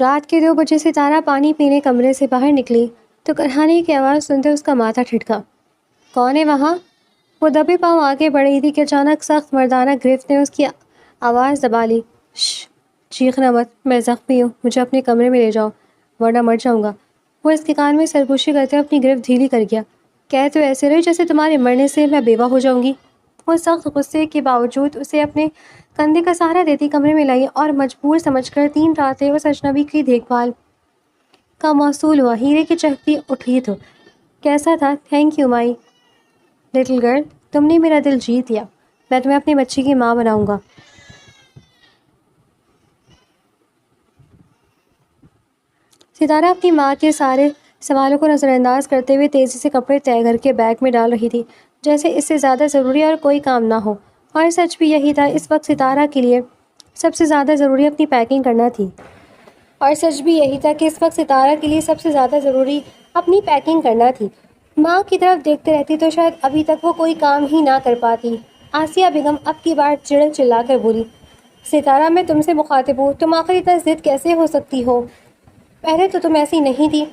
رات کے 2 بجے ستارہ پانی پینے کمرے سے باہر نکلی تو کرہانے کی آواز سنتے اس کا ماتھا ٹھٹکا۔ کون ہے وہاں؟ وہ دبے پاؤں آگے بڑھ رہی تھی کہ اچانک سخت مردانہ گرفت نے اس کی آواز دبا لی۔ شش، چیخنا مت، میں زخمی ہوں، مجھے اپنے کمرے میں لے جاؤ ورنہ مر جاؤں گا۔ وہ اس کے کان میں سرگوشی کرتے اپنی گرفت ڈھیلی کر گیا۔ کہہ تو ایسے رہے جیسے تمہارے مرنے سے میں بیوہ ہو جاؤں گی۔ وہ سخت غصے کے باوجود اسے اپنے کندھے کا سہارا دیتی کمرے میں لائی اور مجبور سمجھ کر 3 راتیں اس اجنبی کی دیکھ بھال کا موصول ہوا۔ ہیرے کی چہکتی اٹھی تو کیسا تھا؟ Thank you my little girl, تم نے میرا دل جیت لیا، میں تمہیں اپنی بچی کی ماں بناؤں گا۔ ستارہ اپنی ماں کے سارے سوالوں کو نظر انداز کرتے ہوئے تیزی سے کپڑے طے کر کے بیگ میں ڈال رہی تھی، جیسے اس سے زیادہ ضروری اور کوئی کام نہ ہو۔ اور سچ بھی یہی تھا، اس وقت ستارہ کے لیے سب سے زیادہ ضروری اپنی پیکنگ کرنا تھی۔ اور سچ بھی یہی تھا کہ اس وقت ستارہ کے لیے سب سے زیادہ ضروری اپنی پیکنگ کرنا تھی۔ ماں کی طرف دیکھتے رہتی تو شاید ابھی تک وہ کوئی کام ہی نہ کر پاتی۔ آسیہ بیگم اب کی بار چلا کر بولی، ستارہ میں تم سے مخاطب ہوں، تم آخر اتنا ضد کیسے ہو سکتی ہو؟ پہلے تو تم ایسی نہیں تھی۔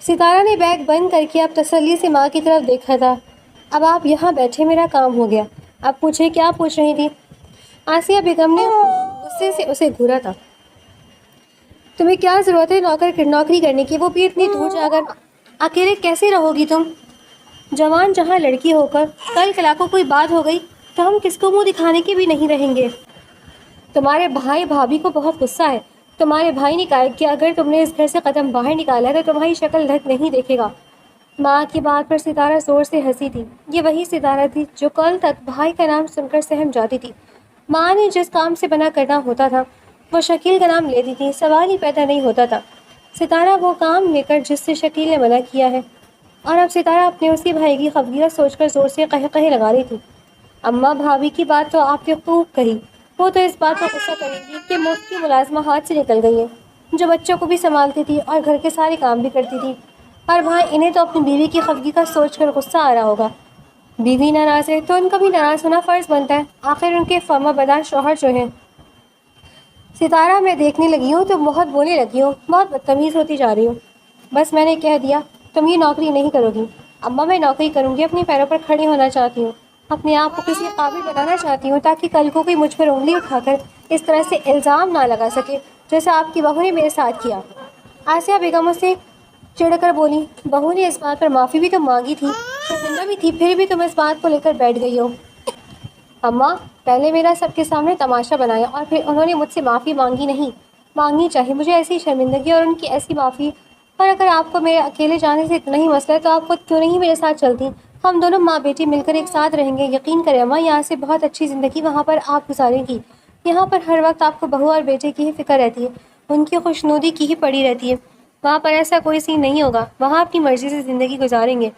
ستارہ نے بیگ بند کر کے اب تسلی سے ماں کی طرف دیکھا تھا۔ اب آپ یہاں بیٹھے میرا کام ہو گیا، اب پوچھے کیا پوچھ رہی تھی؟ آسیہ بیگم نے غصے سے اسے گھورا تھا۔ تمہیں کیا ضرورت ہے نوکری کرنے کی، وہ بھی اتنی دور جا کر؟ اکیلے کیسے رہو گی تم؟ جوان جہاں لڑکی ہو کر کل کلا کو کوئی بات ہو گئی تو ہم کس کو منہ دکھانے کے بھی نہیں رہیں گے۔ تمہارے بھائی بھابھی کو بہت غصہ ہے۔ تمہارے بھائی نے کہا کہ اگر تم نے اس گھر سے قدم باہر نکالا تو تمہاری شکل ڈھک نہیں دیکھے گا۔ ماں کی بات پر ستارہ زور سے ہنسی تھی۔ یہ وہی ستارہ تھی جو کل تک بھائی کا نام سن کر سہم جاتی تھی۔ ماں نے جس کام سے منع کرنا ہوتا تھا وہ شکیل کا نام لیتی تھی، سوال ہی پیدا نہیں ہوتا تھا۔ ستارہ وہ کام لے کر جس سے شکیل نے منع کیا ہے، اور اب ستارہ اپنے اسی بھائی کی خفگیت سوچ کر زور سے قہقہے لگا رہی تھی۔ اماں بھابھی کی بات تو آپ نے خوب کہی، وہ تو اس بات پر غصہ کریں گی کہ مفت کی ملازمہ ہاتھ سے نکل گئی ہے، جو بچوں کو بھی سنبھالتی تھی اور گھر کے سارے کام بھی کرتی تھی۔ اور بھائی انہیں تو اپنی بیوی کی خفگی کا سوچ کر غصہ آ رہا ہوگا۔ بیوی ناراض ہے تو ان کا بھی ناراض ہونا فرض بنتا ہے، آخر ان کے فرما بردار شوہر جو ہیں۔ ستارہ میں دیکھنے لگی ہوں تو بہت بولنے لگی ہوں، بہت بدتمیز ہوتی جا رہی ہوں۔ بس میں نے کہہ دیا تم یہ نوکری نہیں کرو گی۔ اماں میں نوکری کروں گی، اپنے پیروں پر کھڑی ہونا چاہتی ہوں، اپنے آپ کو کسی قابل بنانا چاہتی ہوں تاکہ کل کو کوئی مجھ پر انگلی اٹھا کر اس طرح سے الزام نہ لگا سکے جیسے آپ کی بہو نے میرے ساتھ کیا۔ آسیہ بیگم اس سے چڑھ کر بولی، بہو نے اس بات پر معافی بھی تو مانگی تھی، شرمندہ بھی تھی، پھر بھی تم اس بات کو لے کر بیٹھ گئی ہو۔ اماں پہلے میرا سب کے سامنے تماشا بنایا اور پھر انہوں نے مجھ سے معافی مانگی نہیں، مانگنی چاہیے مجھے ایسی شرمندگی اور ان کی ایسی معافی۔ اور اگر آپ کو میرے اکیلے جانے سے اتنا ہی مسئلہ ہے تو آپ خود کیوں نہیں میرے ساتھ چلتی؟ ہم دونوں ماں بیٹی مل کر ایک ساتھ رہیں گے، یقین کریں اماں یہاں سے بہت اچھی زندگی وہاں پر آپ گزاریں گی۔ یہاں پر ہر وقت آپ کو بہو اور بیٹے کی ہی فکر رہتی ہے، ان کی خوشنودی کی ہی پڑی رہتی ہے۔ وہاں پر ایسا کوئی سین نہیں ہوگا، وہاں اپنی مرضی سے زندگی گزاریں گے۔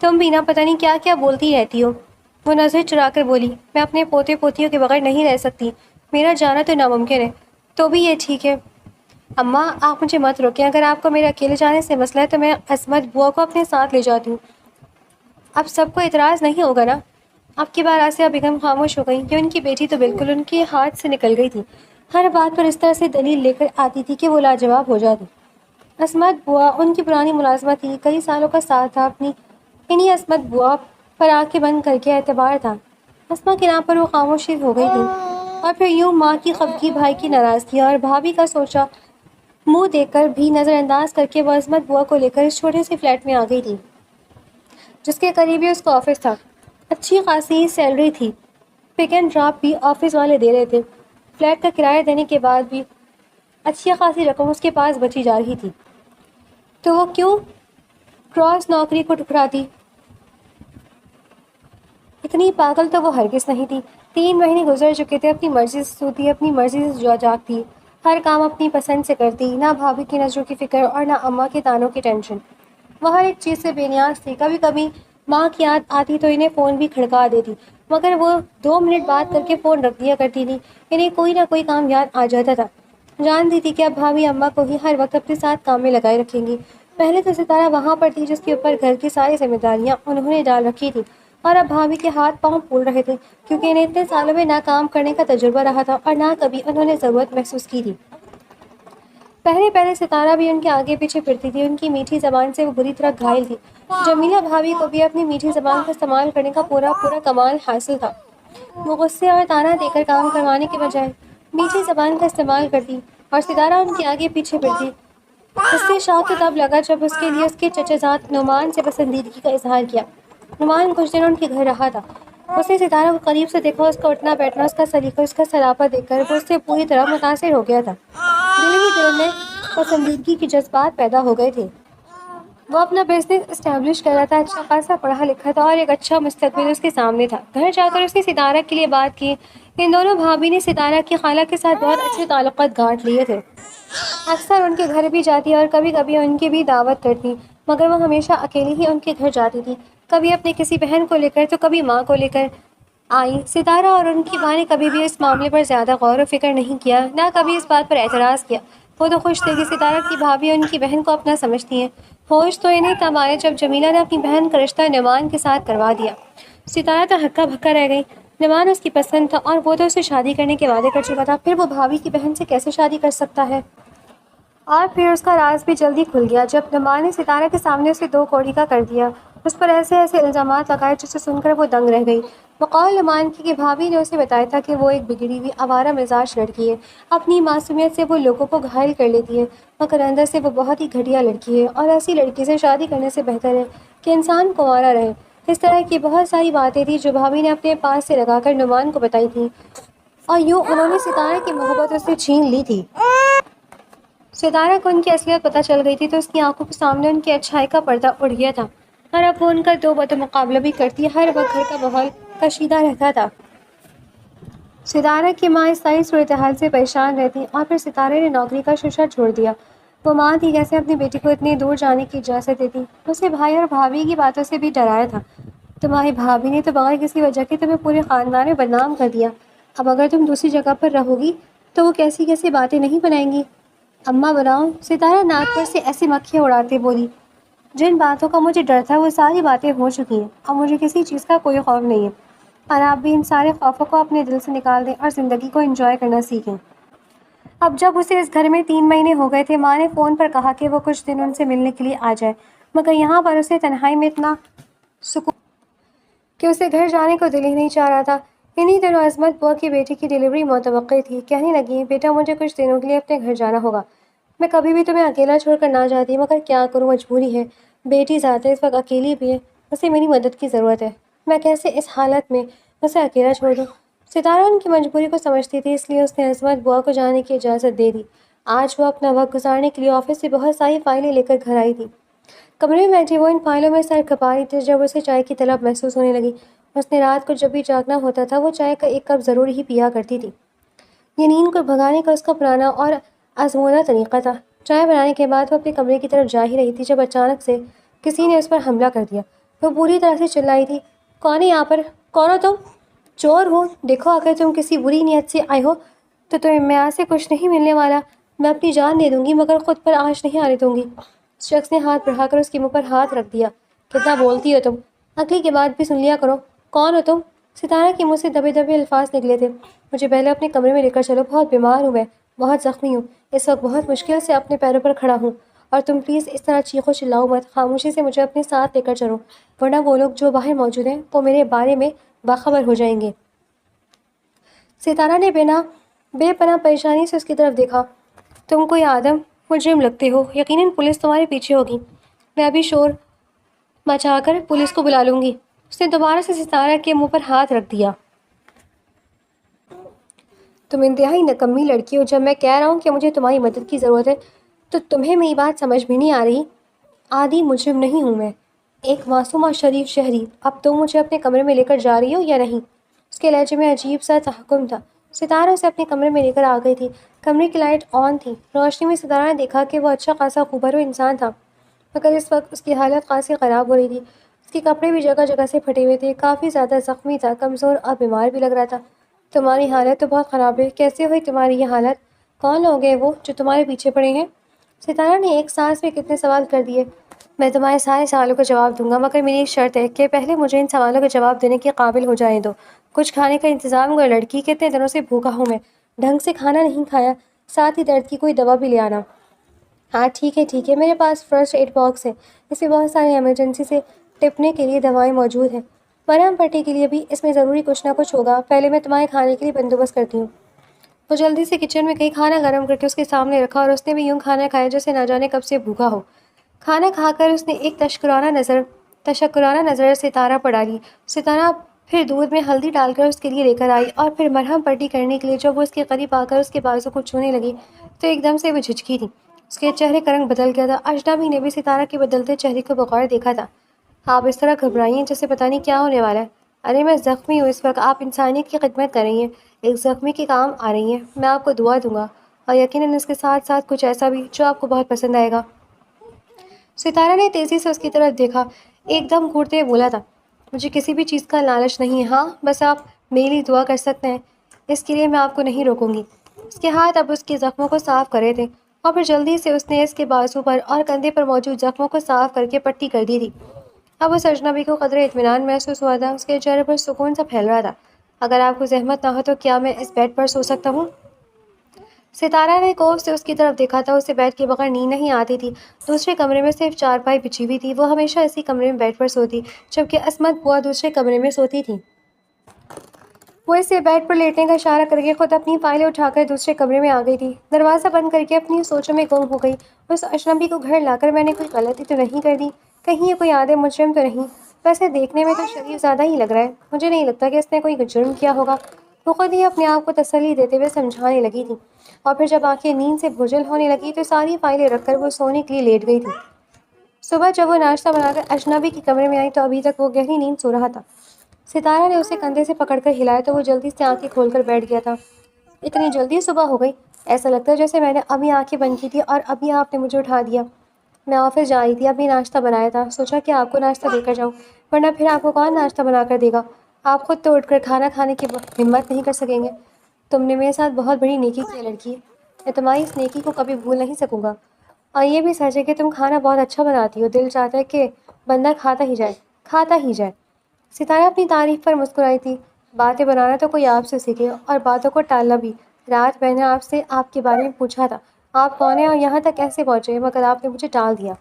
تم بھی نہ پتہ نہیں کیا کیا بولتی رہتی ہو۔ وہ نظر چرا کر بولی، میں اپنے پوتے پوتیوں کے بغیر نہیں رہ سکتی، میرا جانا تو ناممکن ہے۔ تو بھی یہ ٹھیک ہے اماں، آپ مجھے مت روکیں، اگر آپ کو میرے اکیلے جانے سے مسئلہ ہے تو میں عصمت بوا کو اپنے ساتھ لے جاتی ہوں۔ اب سب کو اعتراض نہیں ہوگا نا؟ اب کی بار آسیہ بیگم خاموش ہو گئی کہ ان کی بیٹی تو بالکل ان کے ہاتھ سے نکل گئی تھی، ہر بات پر اس طرح سے دلیل لے کر آتی تھی کہ وہ لاجواب ہو جاتی۔ عصمت بوا ان کی پرانی ملازمہ تھی، کئی سالوں کا ساتھ تھا، اپنی انہی عصمت بوا پر آنکھیں بند کر کے اعتبار تھا۔ عصمت کے نام پر وہ خاموشی ہو گئی تھی، اور پھر یوں ماں کی خفگی، بھائی کی ناراضگی اور بھابھی کا سوچا منہ دیکھ کر بھی نظر انداز کر کے وہ عصمت بوا کو لے کر اس چھوٹے سے فلیٹ میں آ گئی تھی جس کے قریب ہی اس کا آفس تھا۔ اچھی خاصی سیلری تھی، پک اینڈ ڈراپ بھی آفس والے دے رہے تھے، فلیٹ کا کرایہ دینے کے بعد بھی اچھی خاصی رقم اس کے پاس بچی جا رہی تھی، تو وہ کیوں کراس نوکری کو ٹھکراتی؟ اتنی پاگل تو وہ ہرگز نہیں تھی۔ 3 مہینے گزر چکے تھے، اپنی مرضی سے سوتی، اپنی مرضی سے جاگتی، ہر کام اپنی پسند سے کرتی، نہ بھابھی کی نظروں کی فکر اور نہ اماں کے طعنوں کی ٹینشن۔ وہ ہر ایک چیز سے بے نیاز تھی، کبھی کبھی ماں کی یاد آتی تو انہیں فون بھی کھڑکا دیتی، مگر وہ 2 منٹ بات کر کے فون رکھ دیا کرتی تھی، انہیں کوئی نہ کوئی کام یاد آ جاتا تھا۔ جانتی تھی کہ اب بھابھی اماں کو ہی ہر وقت اپنے ساتھ کام میں لگائے رکھیں گی۔ پہلے تو ستارہ وہاں پر تھی جس کے اوپر گھر کی ساری ذمہ داریاں انہوں نے ڈال رکھی تھی، اور اب بھابھی کے ہاتھ پاؤں پھول رہے تھے کیونکہ انہیں اتنے سالوں میں نہ کام کرنے کا تجربہ رہا تھا اور نہ کبھی انہوں نے ضرورت محسوس کی تھی۔ پہلے پہلے ستارہ بھی ان کے آگے پیچھے پھرتی تھی، ان کی میٹھی زبان سے وہ بری طرح گھائل تھی۔ جمیلہ بھابھی کو بھی اپنی میٹھی زبان کا استعمال کرنے کا پورا کمال حاصل تھا۔ وہ غصے اور طعنہ دے کر کام کروانے کے بجائے میٹھی زبان کا استعمال کرتی اور ستارہ ان کے آگے پیچھے پھرتی۔ اس سے شوق تو تب لگا جب اس کے لیے اس کے چچا زاد نعمان سے پسندیدگی کا اظہار کیا۔ نعمان کچھ دن ان کے گھر رہا تھا۔ اس نے ستارہ کو قریب سے دیکھا، اس کا اٹھنا بیٹھنا، اس کا سلیقہ، اس کا سراپا دیکھ کر وہ اس سے پوری طرح متاثر ہو گیا تھا۔ دل ہی دل میں پسندیدگی کے جذبات پیدا ہو گئے تھے۔ وہ اپنا بزنس اسٹیبلش کر رہا تھا، اچھا خاصا پڑھا لکھا تھا اور ایک اچھا مستقبل اس کے سامنے تھا۔ گھر جا کر اس نے ستارہ کے لیے بات کی۔ ان دونوں بھابھی نے ستارہ کی خالہ کے ساتھ بہت اچھے تعلقات گانٹھ لیے تھے۔ اکثر ان کے گھر بھی جاتی اور کبھی کبھی ان کی بھی دعوت کرتی، مگر وہ ہمیشہ اکیلی ہی ان کے گھر جاتی تھی، کبھی اپنے کسی بہن کو لے کر تو کبھی ماں کو لے کر آئی۔ ستارہ اور ان کی ماں نے کبھی بھی اس معاملے پر زیادہ غور و فکر نہیں کیا، نہ کبھی اس بات پر اعتراض کیا۔ وہ تو خوش تھے کہ ستارہ کی بھابھی ان کی بہن کو اپنا سمجھتی ہیں۔ ہوش تو انہیں تب آیا جب جمیلہ نے اپنی بہن کا رشتہ نعمان کے ساتھ کروا دیا۔ ستارہ تو ہکا بھکا رہ گئی۔ نعمان اس کی پسند تھا اور وہ تو اسے شادی کرنے کے وعدے کر چکا تھا، پھر وہ بھابھی کی بہن سے کیسے شادی کر سکتا ہے؟ اور پھر اس کا راز بھی جلدی کھل گیا جب نعمان نے ستارہ کے سامنے اسے دو کوڑی کا کر دیا۔ اس پر ایسے الزامات لگائے جسے سن کر وہ دنگ رہ گئی۔ بقول نعمان کی کہ بھابھی نے اسے بتایا تھا کہ وہ ایک بگڑی ہوئی آوارہ مزاج لڑکی ہے، اپنی معصومیت سے وہ لوگوں کو گھائل کر لیتی ہے، مگر اندر سے وہ بہت ہی گھٹیا لڑکی ہے اور ایسی لڑکی سے شادی کرنے سے بہتر ہے کہ انسان کنوارا رہے۔ اس طرح کی بہت ساری باتیں تھیں جو بھابھی نے اپنے پاس سے لگا کر نعمان کو بتائی تھیں، اور یوں انہوں نے ستارہ کی محبت اس سے چھین لی تھی۔ ستارہ کو ان کی اصلیت پتہ چل گئی تھی تو اس کی آنکھوں کے سامنے ان کی اچھائی کا پردہ اڑ گیا تھا، اور اب وہ ان کا دو بد مقابلہ بھی کرتی، ہر وقت گھر کا ماحول کشیدہ رہتا تھا۔ ستارہ کی ماں اس ساری صورتحال سے پریشان رہتی، اور پھر ستارہ نے نوکری کا ششہ چھوڑ دیا۔ وہ ماں تھی کیسے اپنی بیٹی کو اتنی دور جانے کی اجازت دیتی؟ اسے بھائی اور بھابھی کی باتوں سے بھی ڈرایا تھا۔ تمہاری بھابھی نے تو بغیر کسی وجہ کے تمہیں پورے خاندان میں بدنام کر دیا، اب اگر تم دوسری جگہ پر رہو گی تو وہ کیسی کیسی باتیں نہیں بنائیں گی؟ اماں بناؤ، ستارہ ناک پر سے ایسی مکھیاں اڑاتے بولی۔ جن باتوں کا مجھے ڈر تھا وہ ساری باتیں ہو چکی ہیں، اب مجھے کسی چیز کا کوئی خوف نہیں ہے، اور آپ بھی ان سارے خوفوں کو اپنے دل سے نکال دیں اور زندگی کو انجوائے کرنا سیکھیں۔ اب جب اسے اس گھر میں 3 مہینے ہو گئے تھے، ماں نے فون پر کہا کہ وہ کچھ دن ان سے ملنے کے لیے آ جائے، مگر یہاں پر اسے تنہائی میں اتنا سکون کہ اسے گھر جانے کو دل ہی نہیں چاہ رہا تھا۔ انہی دنوں عظمت بوا کی بیٹی کی ڈلیوری متوقع تھی۔ کہنے لگی، بیٹا مجھے کچھ دنوں کے لیے اپنے گھر جانا ہوگا، میں کبھی بھی تمہیں اکیلا چھوڑ کر نہ جاتی، مگر کیا کروں، مجبوری ہے، بیٹی ذات ہے، اس وقت اکیلی بھی ہے، اسے میری مدد کی ضرورت ہے، میں کیسے اس حالت میں اسے اکیلا چھوڑ دوں؟ ستارہ ان کی مجبوری کو سمجھتی تھی، اس لیے اس نے عظمت بوا کو جانے کی اجازت دے دی۔ آج وہ اپنا وقت گزارنے کے لیے آفس سے بہت ساری فائلیں لے کر گھر آئی تھی۔ کمرے میں بیٹھی وہ ان فائلوں میں سر کھپا رہی تھی جب اسے چائے کی طلب محسوس ہونے لگی۔ اس نے رات کو جب بھی جاگنا ہوتا تھا وہ چائے کا ایک کپ ضرور ہی پیا کرتی تھی۔ یہ نیند کو بھگانے کا اس کا پرانا اور آزمودہ طریقہ تھا۔ چائے بنانے کے بعد وہ اپنے کمرے کی طرف جا ہی رہی تھی جب اچانک سے کسی نے اس پر حملہ کر دیا۔ وہ پوری طرح سے چلائی تھی، کون ہے یہاں پر؟ کون ہو تم؟ چور ہو؟ دیکھو اگر تم کسی بری نیت سے آئے ہو تو تمہیں میں آج سے کچھ نہیں ملنے والا، میں اپنی جان دے دوں گی مگر خود پر آنچ نہیں آنے دوں گی۔ اس شخص نے ہاتھ بڑھا کر اس کے منہ پر ہاتھ رکھ دیا۔ کتنا بولتی ہو تم، اگلی کی بات بھی سن لیا کرو، کون ہو تم؟ ستارہ کے منہ سے دبے دبے الفاظ نکلے تھے، مجھے پہلے اپنے کمرے میں لے کر چلو، بہت بیمار ہوں میں، بہت زخمی ہوں، اس وقت بہت مشکل سے اپنے پیروں پر کھڑا ہوں، اور تم پلیز اس طرح چیخو چلاؤ مت، خاموشی سے مجھے اپنے ساتھ لے کر چلو، ورنہ وہ لوگ جو باہر موجود ہیں وہ میرے بارے میں باخبر ہو جائیں گے۔ ستارہ نے بے پناہ پریشانی سے اس کی طرف دیکھا، تم کوئی آدم مجرم لگتے ہو، یقیناً پولیس تمہارے پیچھے ہوگی، میں ابھی شور مچا کر پولیس کو بلا لوں گی۔ اس نے دوبارہ سے ستارہ کے منہ پر ہاتھ رکھ دیا۔ تم انتہائی نکمی لڑکی ہو، جب میں کہہ رہا ہوں کہ مجھے تمہاری مدد کی ضرورت ہے تو تمہیں میری بات سمجھ بھی نہیں آ رہی؟ عادی مجرم نہیں ہوں میں، ایک معصوم اور شریف شہری، اب تم مجھے اپنے کمرے میں لے کر جا رہی ہو یا نہیں؟ اس کے لہجے میں عجیب سا تحکم تھا۔ ستارہ اسے اپنے کمرے میں لے کر آ گئی تھی۔ کمرے کی لائٹ آن تھی، روشنی میں ستارہ نے دیکھا کہ وہ اچھا خاصا خوبرو انسان تھا، مگر اس وقت اس کی حالت خاصی خراب ہو رہی تھی۔ اس کے کپڑے بھی جگہ جگہ سے پھٹے ہوئے تھے، کافی زیادہ زخمی تھا، کمزور اور بیمار بھی لگ رہا تھا۔ تمہاری حالت تو بہت خراب ہے، کیسے ہوئی تمہاری یہ حالت؟ کون لوگ ہیں وہ جو تمہارے پیچھے پڑے ہیں؟ ستارہ نے ایک سانس میں کتنے سوال کر دیے۔ میں تمہارے سارے سوالوں کا جواب دوں گا، مگر میری ایک شرط ہے کہ پہلے مجھے ان سوالوں کا جواب دینے کے قابل ہو جائیں دو۔ کچھ کھانے کا انتظام کر لڑکی، کتنے دنوں سے بھوکا ہوں میں، ڈھنگ سے کھانا نہیں کھایا، ساتھ ہی درد کی کوئی دوا بھی لے آنا۔ ہاں ٹھیک ہے، میرے پاس فرسٹ ایڈ باکس ہے، اس میں بہت سارے ایمرجنسی سے ٹپنے کے لیے دوائیں موجود ہیں۔ مرہم پٹی کے لیے بھی اس میں ضروری کچھ نہ کچھ ہوگا، پہلے میں تمہارے کھانے کے لیے بندوبست کرتی ہوں۔ وہ جلدی سے کچن میں گئی، کھانا گرم کر کے اس کے سامنے رکھا اور اس نے بھی یوں کھانا کھایا جیسے نہ جانے کب سے بھوکا ہو۔ کھانا کھا کر اس نے ایک تشکرانہ نظر ستارہ پر ڈالی۔ ستارہ پھر دودھ میں ہلدی ڈال کر اس کے لیے لے کر آئی اور پھر مرہم پٹی کرنے کے لیے جب وہ اس کے قریب آ کر اس کے بازو کو چھونے لگی تو ایک دم سے وہ جھجکی تھی۔ اس کے چہرے کا رنگ بدل گیا تھا۔ اجنبی نے بھی ستارہ کے بدلتے چہرے کو بغور دیکھا تھا۔ آپ اس طرح گھبرائی ہیں جیسے پتہ نہیں کیا ہونے والا ہے۔ ارے میں زخمی ہوں اس وقت، آپ انسانیت کی خدمت کر رہی ہیں، ایک زخمی کے کام آ رہی ہیں۔ میں آپ کو دعا دوں گا اور یقیناً اس کے ساتھ ساتھ کچھ ایسا بھی جو آپ کو بہت پسند آئے گا۔ ستارہ نے تیزی سے اس کی طرف دیکھا، ایک دم گھورتے ہوئے بولا تھا، مجھے کسی بھی چیز کا لالچ نہیں ہے، ہاں بس آپ میرے لیے دعا کر سکتے ہیں، اس کے لیے میں آپ کو نہیں روکوں گی۔ اس کے ہاتھ اب اس کے زخموں کو صاف کر رہے تھے اور پھر جلدی سے اس نے اس کے بازو پر اور کندھے پر موجود زخموں کو صاف کر کے پٹی کر دی تھی۔ اب اس اجنبی کو قدرے اطمینان محسوس ہوا تھا، اس کے چہرے پر سکون سا پھیل رہا تھا۔ اگر آپ کو زحمت نہ ہو تو کیا میں اس بیڈ پر سو سکتا ہوں؟ ستارہ نے خوف سے اس کی طرف دیکھا تھا، اسے بیڈ کے بغیر نیند نہیں آتی تھی۔ دوسرے کمرے میں صرف چارپائی بچھی ہوئی تھی، وہ ہمیشہ اسی کمرے میں بیڈ پر سوتی، جبکہ عصمت بوا دوسرے کمرے میں سوتی تھی۔ وہ اسے بیڈ پر لیٹنے کا اشارہ کر کے خود اپنی فائلیں اٹھا کر دوسرے کمرے میں آ گئی تھی۔ دروازہ بند کر کے اپنی سوچوں میں گم ہو گئی، اس اجنبی کو گھر لا کر میں نے کوئی غلطی تو نہیں کر دی، کہیں یہ کوئی عادی مجرم تو نہیں؟ ویسے دیکھنے میں تو شریف زیادہ ہی لگ رہا ہے، مجھے نہیں لگتا کہ اس نے کوئی جرم کیا ہوگا۔ وہ خود ہی اپنے آپ کو تسلی دیتے ہوئے سمجھانے لگی تھی، اور پھر جب آنکھیں نیند سے بھوجل ہونے لگی تو ساری فائلیں رکھ کر وہ سونے کے لیے لیٹ گئی تھی۔ صبح جب وہ ناشتہ بنا کر اجنبی کے کمرے میں آئی تو ابھی تک وہ گہری نیند سو رہا تھا۔ ستارہ نے اسے کندھے سے پکڑ کر ہلایا تو وہ جلدی سے آنکھیں کھول کر بیٹھ گیا تھا۔ اتنی جلدی صبح ہو گئی؟ ایسا لگتا ہے جیسے میں نے ابھی آنکھیں بند کی تھی اور ابھی آپ نے مجھے اٹھا دیا۔ میں آفس جا رہی تھی، ابھی ناشتہ بنایا تھا، سوچا کہ آپ کو ناشتہ دے کر جاؤں، ورنہ پھر آپ کو کون ناشتہ بنا کر دے گا؟ آپ خود تو اٹھ کر کھانا کھانے کی ہمت نہیں کر سکیں گے۔ تم نے میرے ساتھ بہت بڑی نیکی کی ہے لڑکی، میں تمہاری اس نیکی کو کبھی بھول نہیں سکوں گا۔ اور یہ بھی سچ ہے کہ تم کھانا بہت اچھا بناتی ہو، دل چاہتا ہے کہ بندہ کھاتا ہی جائے۔ ستارہ اپنی تعریف پر مسکرائی تھی، باتیں بنانا تو کوئی آپ سے سیکھے اور باتوں کو ٹالنا بھی۔ رات میں نے آپ سے آپ کے بارے میں پوچھا تھا، آپ کون ہیں اور یہاں تک کیسے پہنچے، مگر آپ نے مجھے ٹال دیا۔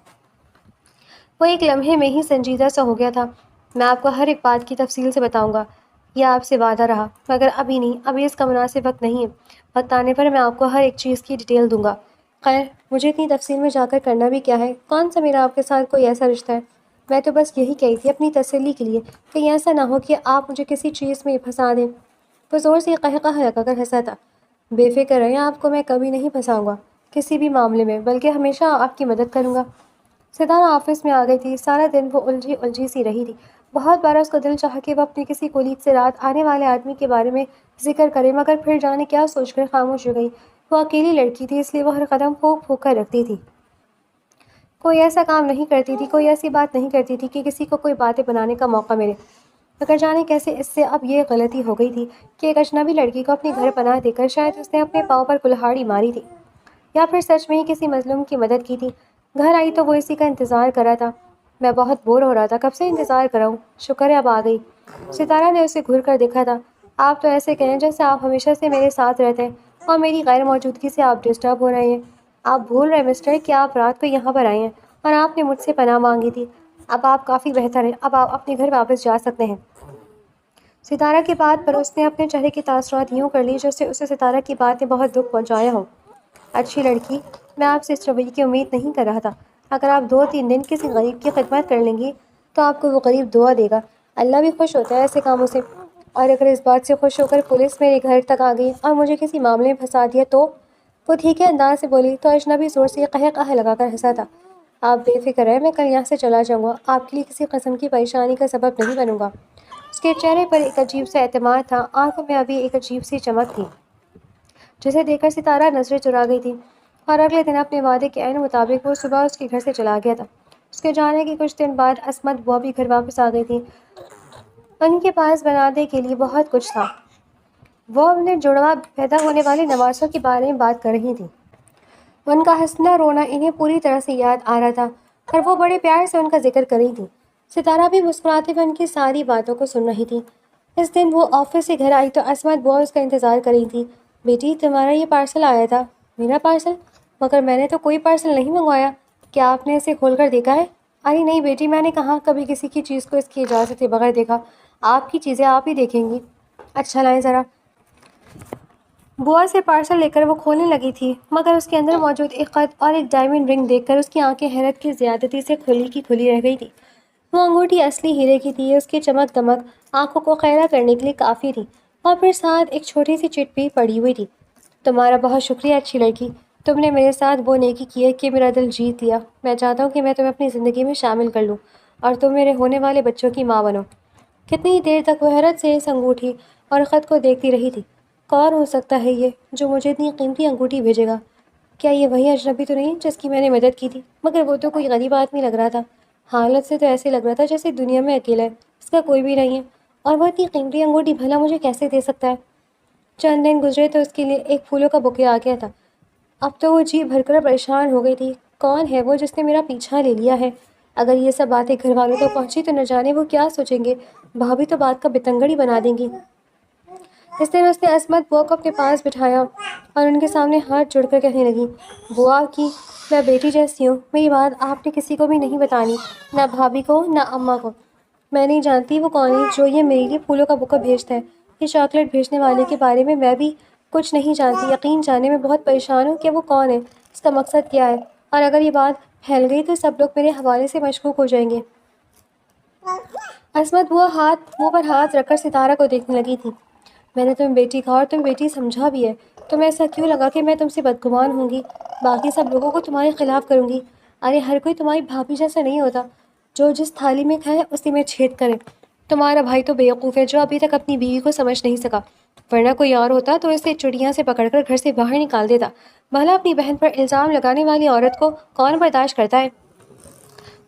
وہ ایک لمحے میں ہی سنجیدہ سا ہو گیا تھا۔ میں آپ کو ہر ایک بات کی تفصیل سے بتاؤں گا، یہ آپ سے وعدہ رہا، مگر ابھی نہیں، ابھی اس کا مناسب وقت نہیں ہے۔ وقت آنے پر میں آپ کو ہر ایک چیز کی ڈیٹیل دوں گا۔ خیر، مجھے اتنی تفصیل میں جا کر کرنا بھی کیا ہے، کون سا میرا آپ کے ساتھ کوئی ایسا رشتہ ہے؟ میں تو بس یہی کہی تھی اپنی تسلی کے لیے، کہیں ایسا نہ ہو کہ آپ مجھے کسی چیز میں پھنسا دیں۔ وہ زور سے قہقہ لگا کر ہنسا تھا۔ بے فکر رہیں، آپ کو میں کبھی نہیں پھنساؤں گا کسی بھی معاملے میں، بلکہ ہمیشہ آپ کی مدد کروں گا۔ ستارہ آفس میں آ گئی تھی، سارا دن وہ الجھی سی رہی تھی۔ بہت بار اس کو دل چاہا کہ وہ اپنے کسی کولیگ سے رات آنے والے آدمی کے بارے میں ذکر کرے، مگر پھر جانے کیا سوچ کر خاموش ہو گئی۔ وہ اکیلی لڑکی تھی، اس لیے وہ ہر قدم پھونک پھونک کر رکھتی تھی، کوئی ایسا کام نہیں کرتی تھی، کوئی ایسی بات نہیں کرتی تھی کہ کسی کو کوئی باتیں بنانے کا موقع ملے۔ مگر جانے کیسے اس سے اب یہ غلطی ہو گئی تھی کہ ایک اجنبی لڑکی کو اپنے گھر پناہ دے کر شاید اس نے اپنے پاؤں پر کلہاڑی ماری تھی، یا پھر سچ میں ہی کسی مظلوم کی مدد کی تھی۔ گھر آئی تو وہ اسی کا انتظار کر رہا تھا۔ میں بہت بور ہو رہا تھا، کب سے انتظار کر رہا ہوں، شکر ہے اب آ گئی۔ ستارہ نے اسے گھور کر دیکھا تھا۔ آپ تو ایسے کہیں جیسے آپ ہمیشہ سے میرے ساتھ رہتے ہیں اور میری غیر موجودگی سے آپ ڈسٹرب ہو رہے ہیں۔ آپ بھول رہے ہیں مسٹر کہ آپ رات کو یہاں پر آئے ہیں اور آپ نے مجھ سے پناہ مانگی تھی۔ اب آپ کافی بہتر ہیں، اب آپ اپنے گھر واپس جا سکتے ہیں۔ ستارہ کی بات پر اس نے اپنے چہرے کی تاثرات یوں کر لی جیسے اسے ستارہ کی بات نے بہت دکھ پہنچایا ہو۔ اچھی لڑکی، میں آپ سے اس رویے کی امید نہیں کر رہا تھا۔ اگر آپ 2-3 دن کسی غریب کی خدمت کر لیں گی تو آپ کو وہ غریب دعا دے گا۔ اللہ بھی خوش ہوتا ہے ایسے کاموں سے، اور اگر اس بات سے خوش ہو کر پولیس میرے گھر تک آ گئی اور مجھے کسی معاملے میں پھنسا دیا تو؟ وہ ٹھیک ہے انداز سے بولی تو اجنبی زور سے قہقہ لگا کر ہنسا تھا۔ آپ بے فکر رہیں، میں کل یہاں سے چلا جاؤں گا، آپ کے لیے کسی قسم کی پریشانی کا سبب نہیں بنوں گا۔ اس کے چہرے پر ایک عجیب سا اعتماد تھا، آنکھوں میں ابھی ایک عجیب سی چمک تھی جسے دیکھ کر ستارہ نظریں چرا گئی تھی۔ اور اگلے دن اپنے وعدے کے عین مطابق وہ صبح اس کے گھر سے چلا گیا تھا۔ اس کے جانے کے کچھ دن بعد عصمت بوا بھی گھر واپس آ گئی تھی۔ ان کے پاس بنانے کے لیے بہت کچھ تھا۔ وہ اپنے جڑواں پیدا ہونے والے نواسوں کے بارے میں بات کر رہی تھی۔ ان کا ہنسنا رونا انہیں پوری طرح سے یاد آ رہا تھا اور وہ بڑے پیار سے ان کا ذکر کر رہی تھی۔ ستارہ بھی مسکراتے ہوئے ان کی ساری باتوں کو سن رہی تھی۔ اس دن وہ آفس سے گھر آئی تو عصمت بوا اس کا انتظار کر رہی تھی۔ بیٹی، تمہارا یہ پارسل آیا تھا۔ میرا پارسل؟ مگر میں نے تو کوئی پارسل نہیں منگوایا، کیا آپ نے اسے کھول کر دیکھا ہے؟ ارے نہیں بیٹی، میں نے کہاں کبھی کسی کی چیز کو اس کی اجازت کے بغیر دیکھا، آپ کی چیزیں آپ ہی دیکھیں گی۔ اچھا لائیں ذرا۔ بوا سے پارسل لے کر وہ کھولنے لگی تھی، مگر اس کے اندر موجود ایک خط اور ایک ڈائمنڈ رنگ دیکھ کر اس کی آنکھیں حیرت کی زیادتی سے کھلی کی کھلی رہ گئی تھی۔ وہ انگوٹھی اصلی ہیرے کی تھی، اس کی چمک دمک آنکھوں کو خیرہ کرنے کے لیے کافی تھی، اور پھر ساتھ ایک چھوٹی سی چٹ بھی پڑی ہوئی تھی۔ تمہارا بہت شکریہ اچھی لڑکی، تم نے میرے ساتھ وہ نیکی کی ہے کہ میرا دل جیت لیا۔ میں چاہتا ہوں کہ میں تمہیں اپنی زندگی میں شامل کر لوں اور تم میرے ہونے والے بچوں کی ماں بنو۔ کتنی دیر تک وہ حیرت سے اس انگوٹھی اور خط کو دیکھتی رہی تھی۔ کون ہو سکتا ہے یہ جو مجھے اتنی قیمتی انگوٹھی بھیجے گا؟ کیا یہ وہی اجنبی تو نہیں جس کی میں نے مدد کی تھی؟ مگر وہ تو کوئی غریب آدمی لگ رہا تھا، حالت سے تو ایسے لگ رہا تھا جیسے دنیا میں اکیلا ہے، اس کا کوئی بھی نہیں ہے، اور وہ اتنی قیمتی انگوٹھی بھلا مجھے کیسے دے سکتا ہے؟ چند دن گزرے تو اس کے لیے ایک پھولوں کا بوکے آ گیا تھا۔ اب تو وہ جی بھر کر پریشان ہو گئی تھی، کون ہے وہ جس نے میرا پیچھا لے لیا ہے؟ اگر یہ سب باتیں گھر والوں تک پہنچی تو نہ جانے وہ کیا سوچیں گے، بھابھی تو بات کا بتنگڑ ہی بنا دیں گی۔ اس دن اس نے عصمت بوا کو اپنے پاس بٹھایا اور ان کے سامنے ہاتھ جوڑ کر کہنے لگی، بوا کی میں بیٹی جیسی ہوں، میری بات آپ نے کسی کو بھی نہیں بتانی، نہ بھابھی کو نہ اماں کو۔ میں نہیں جانتی وہ کون ہے جو یہ میرے لیے پھولوں کا بکا بھیجتا ہے، یہ چاکلیٹ بھیجنے والے کے بارے میں بھی کچھ نہیں جانتی، یقین جاننے میں بہت پریشان ہوں کہ وہ کون ہے، اس کا مقصد کیا ہے، اور اگر یہ بات پھیل گئی تو سب لوگ میرے حوالے سے مشکوک ہو جائیں گے۔ عصمت بوا منہ پر ہاتھ رکھ کر ستارہ کو دیکھنے لگی تھی۔ میں نے تمہیں بیٹی کہا اور تم بیٹی سمجھا بھی ہے، تمہیں ایسا کیوں لگا کہ میں تم سے بدگمان ہوں گی، باقی سب لوگوں کو تمہارے خلاف کروں گی؟ ارے ہر کوئی تمہاری بھابھی جیسا نہیں ہوتا، جو جس تھالی میں کھائے اسی میں چھید کرے۔ تمہارا بھائی تو بیوقوف ہے جو ابھی تک اپنی بیوی کو سمجھ نہیں سکا، ورنہ کوئی اور ہوتا تو اسے چڑیاں سے پکڑ کر گھر سے باہر نکال دیتا۔ بھلا اپنی بہن پر الزام لگانے والی عورت کو کون برداشت کرتا ہے؟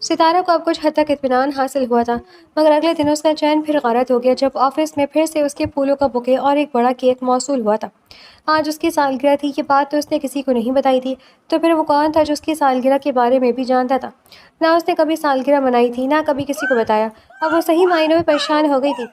ستارہ کو اب کچھ حد تک اطمینان حاصل ہوا تھا، مگر اگلے دن اس کا چین پھر غارت ہو گیا جب آفس میں پھر سے اس کے پھولوں کا بوکے اور ایک بڑا کیک موصول ہوا تھا۔ آج اس کی سالگرہ تھی، یہ بات تو اس نے کسی کو نہیں بتائی تھی، تو پھر وہ کون تھا جو اس کی سالگرہ کے بارے میں بھی جانتا تھا؟ نہ اس نے کبھی سالگرہ منائی تھی، نہ کبھی کسی کو بتایا۔ اب وہ صحیح معنوں میں پریشان ہو گئی تھی،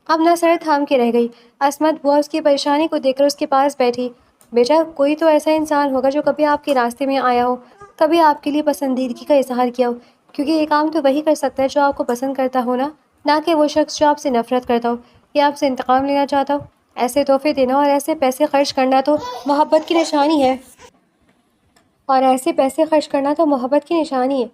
اب نہ سر تھام کے رہ گئی۔ عصمت بوا اس کی پریشانی کو دیکھ کر اس کے پاس بیٹھی۔ بیٹا، کوئی تو ایسا انسان ہوگا جو کبھی آپ کے راستے میں آیا ہو، کبھی آپ کے لیے پسندیدگی کا اظہار کیا ہو، کیونکہ یہ کام تو وہی کر سکتا ہے جو آپ کو پسند کرتا ہو، نہ کہ وہ شخص جو آپ سے نفرت کرتا ہو یا آپ سے انتقام لینا چاہتا ہو۔ ایسے تحفے دینا اور ایسے پیسے خرچ کرنا تو محبت کی نشانی ہے،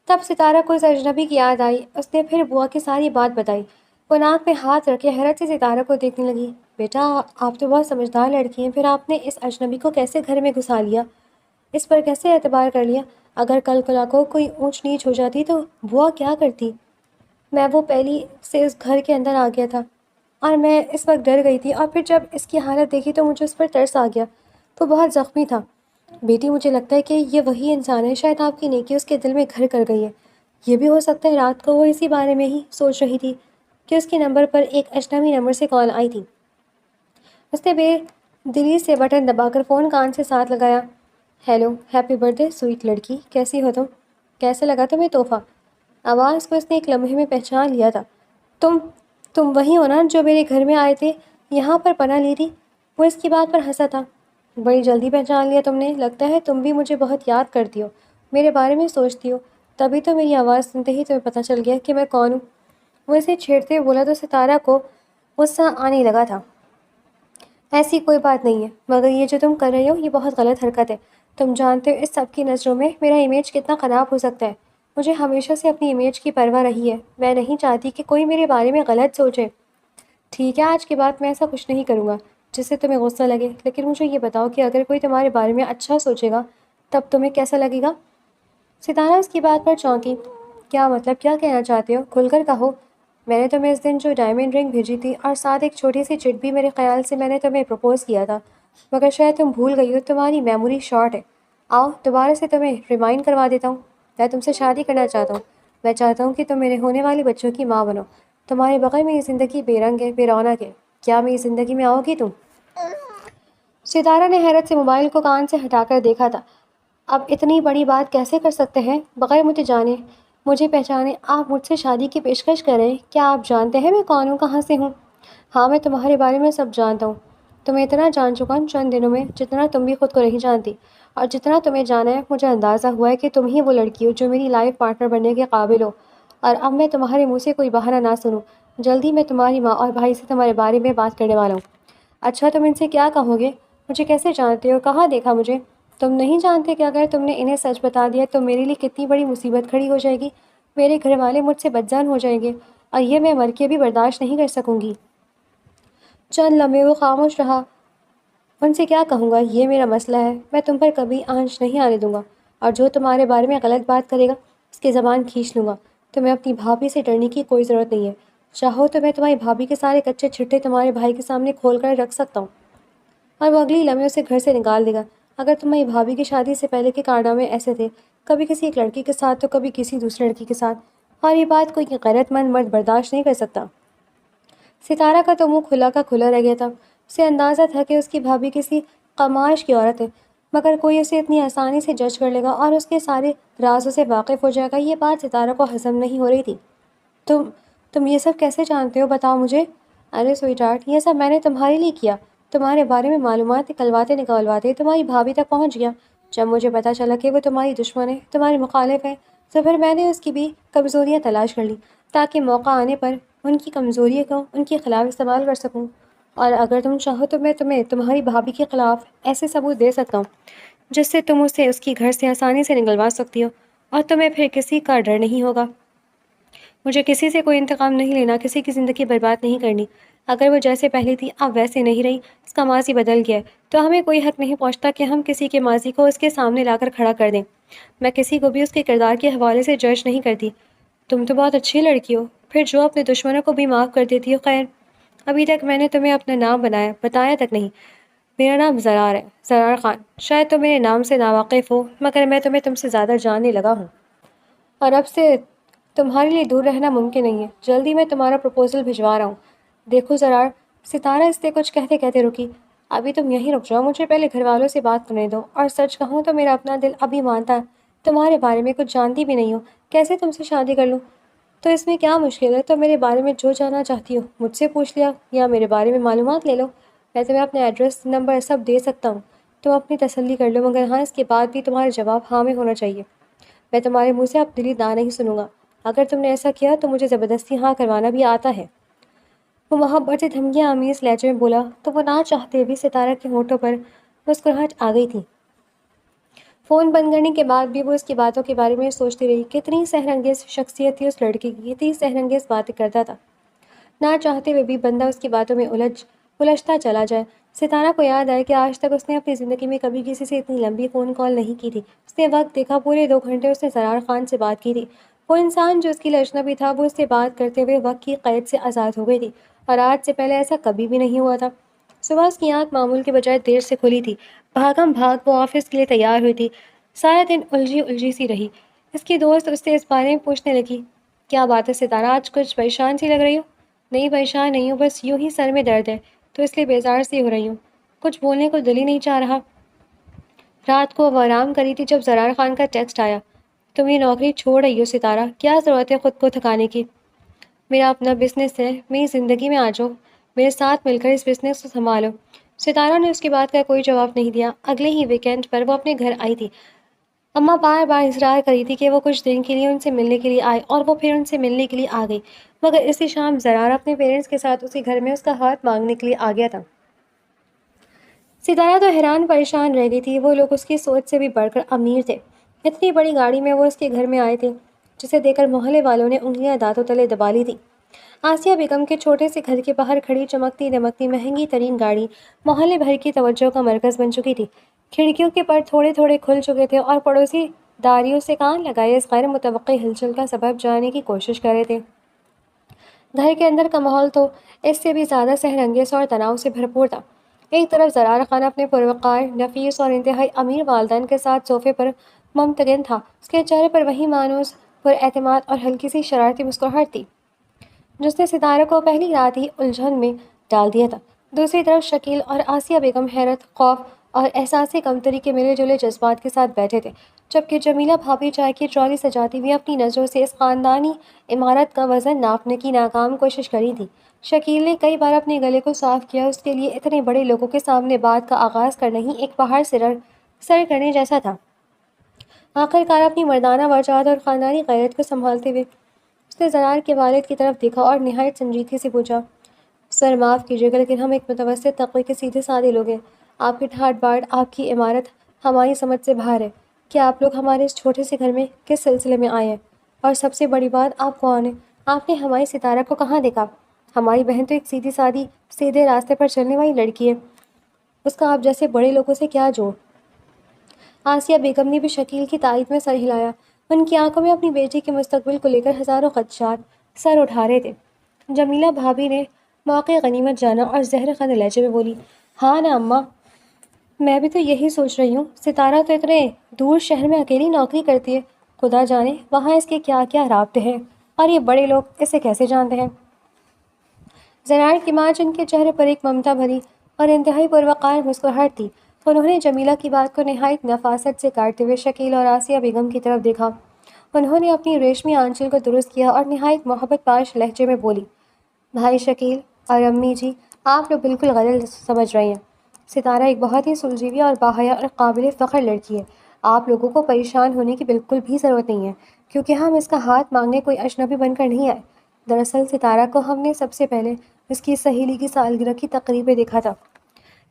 تب ستارہ کو اس اجنبی کی یاد آئی، اس نے پھر بوا کی ساری بات بتائی۔ وہ ناک میں ہاتھ رکھے حیرت سے ستارہ کو دیکھنے لگی۔ بیٹا، آپ تو بہت سمجھدار لڑکی ہیں، پھر آپ نے اس اجنبی کو کیسے گھر میں گھسا لیا، اس پر کیسے اعتبار کر لیا؟ اگر کل کو کوئی اونچ نیچ ہو جاتی تو بوا کیا کرتی؟ میں وہ پہلی سے اس گھر کے اندر آ گیا تھا اور میں اس وقت ڈر گئی تھی، اور پھر جب اس کی حالت دیکھی تو مجھے اس پر ترس آ گیا، وہ بہت زخمی تھا۔ بیٹی، مجھے لگتا ہے کہ یہ وہی انسان ہے، شاید آپ کی نیکی اس کے دل میں گھر کر گئی ہے۔ یہ بھی ہو سکتا ہے رات کو وہ اسی بارے میں ہی سوچ رہی تھی کہ اس کے نمبر پر ایک اجنبی نمبر سے کال آئی تھی۔ اس نے بے دلی سے بٹن دبا کر فون کان سے ساتھ لگایا۔ ہیلو، ہیپی برتھ ڈے سویٹ لڑکی، کیسی ہو تم؟ کیسے لگا تمہیں تحفہ؟ آواز کو اس نے ایک لمحے میں پہچان لیا تھا۔ تم وہی ہو نا جو میرے گھر میں آئے تھے، یہاں پر پناہ لی تھی؟ وہ اس کی بات پر ہنسا تھا۔ بڑی جلدی پہچان لیا تم نے، لگتا ہے تم بھی مجھے بہت یاد کرتی ہو، میرے بارے میں سوچتی ہو، تبھی تو میری آواز سنتے ہی تمہیں پتہ چل گیا کہ میں کون ہوں۔ وہ اسے چھیڑتے بولا تو ستارہ کو غصہ آنے لگا تھا۔ ایسی کوئی بات نہیں ہے، مگر یہ جو تم کر رہے ہو یہ بہت غلط حرکت ہے۔ تم جانتے ہو اس سب کی نظروں میں میرا امیج کتنا خراب ہو سکتا ہے۔ مجھے ہمیشہ سے اپنی امیج کی پرواہ رہی ہے، میں نہیں چاہتی کہ کوئی میرے بارے میں غلط سوچے۔ ٹھیک ہے، آج کے بعد میں ایسا کچھ نہیں کروں گا جس سے تمہیں غصہ لگے، لیکن مجھے یہ بتاؤ کہ اگر کوئی تمہارے بارے میں اچھا سوچے گا تب تمہیں کیسا لگے گا؟ ستارہ اس کی بات پر چونکی۔ کیا مطلب، کیا کہنا چاہتے ہو؟ کھل کر کہو۔ میں نے تمہیں اس دن جو ڈائمنڈ رنگ بھیجی تھی اور ساتھ ایک چھوٹی سی چٹ بھی، میرے خیال سے میں نے تمہیں پرپوز کیا تھا، مگر شاید تم بھول گئی ہو، تمہاری میموری شارٹ ہے۔ آؤ دوبارہ سے تمہیں ریمائنڈ کروا دیتا ہوں۔ میں تم سے شادی کرنا چاہتا ہوں، میں چاہتا ہوں کہ تم میرے ہونے والے بچوں کی ماں بنو، تمہارے بغیر میری زندگی بے رنگ ہے، بے رونق ہے۔ کیا میری زندگی میں آؤ گی تم؟ ستارہ نے حیرت سے موبائل کو کان سے ہٹا کر دیکھا تھا۔ اب اتنی بڑی بات کیسے کر سکتے ہیں؟ بغیر مجھے جانے، مجھے پہچانے آپ مجھ سے شادی کی پیشکش کر رہے ہیں؟ کیا آپ جانتے ہیں میں کون ہوں، کہاں سے ہوں؟ ہاں، میں تمہارے بارے میں سب جانتا ہوں، تمہیں اتنا جان چکا ہوں چند دنوں میں جتنا تم بھی خود کو نہیں جانتی، اور جتنا تمہیں جانا ہے مجھے اندازہ ہوا ہے کہ تم ہی وہ لڑکی ہو جو میری لائف پارٹنر بننے کے قابل ہو، اور اب میں تمہارے منہ سے کوئی بہانہ نہ سنوں۔ جلدی میں تمہاری ماں اور بھائی سے تمہارے بارے میں بات کرنے والا ہوں۔ اچھا، تم ان سے کیا کہو گے؟ مجھے کیسے جانتے ہو؟ کہاں دیکھا مجھے؟ تم نہیں جانتے کہ اگر تم نے انہیں سچ بتا دیا تو میرے لیے کتنی بڑی مصیبت کھڑی ہو جائے گی؟ میرے گھر والے مجھ سے بدظن ہو جائیں گے، اور یہ میں مر کے بھی برداشت نہیں کر سکوں گی۔ چند لمحے وہ خاموش رہا۔ ان سے کیا کہوں گا؟ یہ میرا مسئلہ ہے، میں تم پر کبھی آنچ نہیں آنے دوں گا، اور جو تمہارے بارے میں غلط بات کرے گا اس کی زبان کھینچ لوں گا۔ تمہیں اپنی بھابھی سے ڈرنے کی کوئی ضرورت نہیں ہے۔ چاہو تو میں تمہاری بھابھی کے سارے کچے چھٹے تمہارے بھائی کے سامنے کھول کر رکھ سکتا ہوں، اور وہ اگلی لمحے اسے گھر سے نکال دے گا۔ اگر تمہاری بھابھی کی شادی سے پہلے کے کارنامے ایسے تھے، کبھی کسی ایک لڑکی کے ساتھ تو کبھی کسی دوسرے لڑکی کے ساتھ، اور یہ بات کوئی غیرت مند مرد برداشت نہیں کر سکتا۔ ستارہ کا تو منہ کھلا کا کھلا رہ گیا تھا۔ اسے اندازہ تھا کہ اس کی بھابھی کسی قماش کی عورت ہے، مگر کوئی اسے اتنی آسانی سے جج کر لے گا اور اس کے سارے رازوں سے واقف ہو جائے گا، یہ بات ستارہ کو ہضم نہیں ہو رہی تھی۔ تم تم یہ سب کیسے جانتے ہو؟ بتاؤ مجھے۔ ارے سویٹ ہارٹ، یہ سب میں نے تمہارے لیے کیا۔ تمہارے بارے میں معلومات نکلواتے تمہاری بھابھی تک پہنچ گیا۔ جب مجھے پتہ چلا کہ وہ تمہاری دشمن ہے، تمہارے مخالف ہے، تو پھر میں نے اس کی بھی کمزوریاں تلاش کر لی، تاکہ موقع آنے پر ان کی کمزوریوں کو ان کے خلاف استعمال کر سکوں۔ اور اگر تم چاہو تو میں تمہیں تمہاری بھابھی کے خلاف ایسے ثبوت دے سکتا ہوں جس سے تم اسے اس کی گھر سے آسانی سے نکلوا سکتی ہو، اور تمہیں پھر کسی کا ڈر نہیں ہوگا۔ مجھے کسی سے کوئی انتقام نہیں لینا، کسی کی زندگی برباد نہیں کرنی۔ اگر وہ جیسے پہلے تھی اب ویسے نہیں رہی، اس کا ماضی بدل گیا ہے، تو ہمیں کوئی حق نہیں پہنچتا کہ ہم کسی کے ماضی کو اس کے سامنے لا کر کھڑا کر دیں۔ میں کسی کو بھی اس کے کردار کے حوالے سے جج نہیں کرتی۔ تم تو بہت اچھی لڑکی ہو، پھر جو اپنے دشمنوں کو بھی معاف کر دیتی ہو۔ خیر، ابھی تک میں نے تمہیں اپنا نام بتایا تک نہیں۔ میرا نام زرار ہے، زرار خان۔ شاید تم میرے نام سے ناواقف ہو، مگر میں تم سے زیادہ جاننے لگا ہوں، اور اب سے تمہارے لیے دور رہنا ممکن نہیں ہے۔ جلدی میں تمہارا پروپوزل بھجوا رہا ہوں۔ دیکھو زرار، ستارہ اس سے کچھ کہتے کہتے رکی۔ ابھی تم یہیں رک جاؤ، مجھے پہلے گھر والوں سے بات کرنے دو، اور سچ کہوں تو میرا اپنا دل ابھی مانتا ہے تمہارے بارے میں کچھ جانتی بھی نہیں ہو۔ کیسے تم سے شادی کر لوں؟ تو اس میں کیا مشکل ہے؟ تو میرے بارے میں جو جاننا چاہتی ہو مجھ سے پوچھ لیا، یا میرے بارے میں معلومات لے لو۔ میں تمہیں اپنا ایڈریس، نمبر سب دے سکتا ہوں، تم اپنی تسلی کر لو، مگر ہاں، اس کے بعد بھی تمہارا جواب ہاں میں ہونا چاہیے۔ میں تمہارے منہ سے اب دلی نہ نہیں سنوں گا۔ اگر تم نے ایسا کیا تو مجھے زبردستی ہاں کروانا بھی آتا ہے۔ وہ محبت سے دھمکیاں آمیز لہجے میں بولا تو وہ نہ چاہتے بھی ستارہ کے ہونٹوں پر مسکراہٹ آ گئی تھی۔ فون بند کرنے کے بعد بھی وہ اس کی باتوں کے بارے میں سوچتی رہی۔ کتنی سحر انگیز شخصیت تھی اس لڑکی کی، کتنی سحر انگیز باتیں کرتا تھا۔ نہ چاہتے ہوئے بھی بندہ اس کی باتوں میں الجھتا چلا جائے۔ ستارہ کو یاد آیا کہ آج تک اس نے اپنی زندگی میں کبھی کسی سے اتنی لمبی فون کال نہیں کی تھی۔ اس نے وقت دیکھا، پورے 2 گھنٹے اس نے زرار خان سے بات کی تھی۔ وہ انسان جو اس کے لیے اجنبی تھا، وہ اس سے بات کرتے ہوئے وقت کی قید سے آزاد ہو گئی تھی، اور آج سے پہلے ایسا کبھی بھی نہیں ہوا تھا۔ صبح اس کی آنکھ معمول کے بجائے دیر سے کھلی تھی۔ بھاگم بھاگ وہ آفس کے لیے تیار ہوئی تھی۔ سارا دن الجھی سی رہی۔ اس کی دوست اس سے اس بارے میں پوچھنے لگی، کیا بات ہے ستارہ، آج کچھ پریشان سی لگ رہی ہو؟ نہیں پریشان نہیں ہوں، بس یوں ہی سر میں درد ہے، تو اس لیے بیزار سی ہو رہی ہوں۔ کچھ بولنے کو دل ہی نہیں چاہ رہا۔ رات کو وہ آرام کری تھی جب زرار خان کا ٹیکسٹ آیا، تم یہ نوکری چھوڑ رہی ہو ستارہ، کیا ضرورت ہے خود کو تھکانے کی؟ میرا اپنا بزنس ہے، میری زندگی میں آ جاؤ، میرے ساتھ مل کر اس بزنس کو سنبھالو۔ ستارہ نے اس کی بات کا کوئی جواب نہیں دیا۔ اگلے ہی ویکینڈ پر وہ اپنے گھر آئی تھی۔ اماں بار بار اصرار کری تھی کہ وہ کچھ دن کے لیے ان سے ملنے کے لیے آئے، اور وہ پھر ان سے ملنے کے لیے آ گئی، مگر اسی شام زرار اپنے پیرنٹس کے ساتھ اسی گھر میں اس کا ہاتھ مانگنے کے لیے آ گیا تھا۔ ستارہ تو حیران پریشان رہ گئی تھی۔ وہ لوگ اس کی سوچ سے بھی بڑھ کر امیر تھے۔ اتنی بڑی گاڑی میں وہ اس کے گھر میں آئے تھے، جسے دیکھ کر محلے والوں نے انگلیاں دانتوں تلے دبا لی تھی۔ آسیہ بیگم کے چھوٹے سے گھر کے باہر کھڑی چمکتی دمکتی مہنگی ترین گاڑی محلے بھر کی توجہ کا مرکز بن چکی تھی۔ کھڑکیوں کے پر تھوڑے تھوڑے کھل چکے تھے، اور پڑوسی داریوں سے کان لگائے اس غیر متوقع ہلچل کا سبب جاننے کی کوشش کر رہے تھے۔ گھر کے اندر کا ماحول تو اس سے بھی زیادہ سحر انگیز اور تناؤ سے بھرپور تھا۔ ایک طرف زرار خان اپنے پروقار، نفیس اور انتہائی امیر والدین کے ساتھ صوفے پر ممتگن تھا۔ اس کے چہرے پر وہی مانوس پراعتماد اور ہلکی سی شرارتی مسکراہٹ تھی جس نے ستارہ کو پہلی رات ہی الجھن میں ڈال دیا تھا۔ دوسری طرف شکیل اور آسیہ بیگم حیرت، خوف اور احساس کمتری کے ملے جلے جذبات کے ساتھ بیٹھے تھے، جبکہ جمیلہ بھابھی چائے کی ٹرالی سجاتی ہوئی اپنی نظروں سے اس خاندانی عمارت کا وزن ناپنے کی ناکام کوشش کری تھی۔ شکیل نے کئی بار اپنے گلے کو صاف کیا، اس کے لیے اتنے بڑے لوگوں کے سامنے بات کا آغاز کرنا ہی ایک پہاڑ سر کرنے جیسا تھا۔ آخر کار اپنی مردانہ وجاہت اور خاندانی غیرت کو سنبھالتے ہوئے اس نے زرار کے والد کی طرف دیکھا اور نہایت سنجیدگی سے پوچھا، سر معاف کیجیے گا لیکن ہم ایک متوسط طبقے کے سیدھے سادے لوگ ہیں۔ آپ کی ٹھاٹ باٹ، آپ کی عمارت ہماری سمجھ سے باہر ہے کہ آپ لوگ ہمارے اس چھوٹے سے گھر میں کس سلسلے میں آئے ہیں، اور سب سے بڑی بات، آپ کون ہیں؟ آپ نے ہماری ستارہ کو کہاں دیکھا؟ ہماری بہن تو ایک سیدھی سادی سیدھے راستے پر چلنے والی لڑکی ہے، اس کا آپ جیسے بڑے لوگوں سے کیا جوڑ؟ آسیہ بیگم نے بھی شکیل کی تائید میں سر ہلایا۔ ان کی آنکھوں میں اپنی بیٹی کے مستقبل کو لے کر ہزاروں خدشات سر اٹھا رہے تھے۔ جمیلہ بھابھی نے موقع غنیمت جانا اور زہر خند لہجے میں بولی، ہاں نا اماں، میں بھی تو یہی سوچ رہی ہوں، ستارہ تو اتنے دور شہر میں اکیلی نوکری کرتی ہے، خدا جانے وہاں اس کے کیا کیا رابطے ہیں، اور یہ بڑے لوگ اسے کیسے جانتے ہیں۔ زرار کی ماں، جن کے چہرے پر ایک ممتا بھری اور انتہائی پروقار مسکراہٹ تھی، انہوں نے جمیلہ کی بات کو نہایت نفاست سے کاٹتے ہوئے شکیل اور آسیہ بیگم کی طرف دیکھا۔ انہوں نے اپنی ریشمی آنچل کو درست کیا اور نہایت محبت پاش لہجے میں بولی، بھائی شکیل اور امی جی، آپ لوگ بالکل غلط سمجھ رہی ہیں۔ ستارہ ایک بہت ہی سلجھی اور باحیا اور قابل فخر لڑکی ہے۔ آپ لوگوں کو پریشان ہونے کی بالکل بھی ضرورت نہیں ہے، کیونکہ ہم اس کا ہاتھ مانگنے کوئی اجنبی بن کر نہیں آئے۔ دراصل ستارہ کو ہم نے سب سے پہلے اس کی سہیلی کی سالگرہ کی تقریب میں دیکھا تھا۔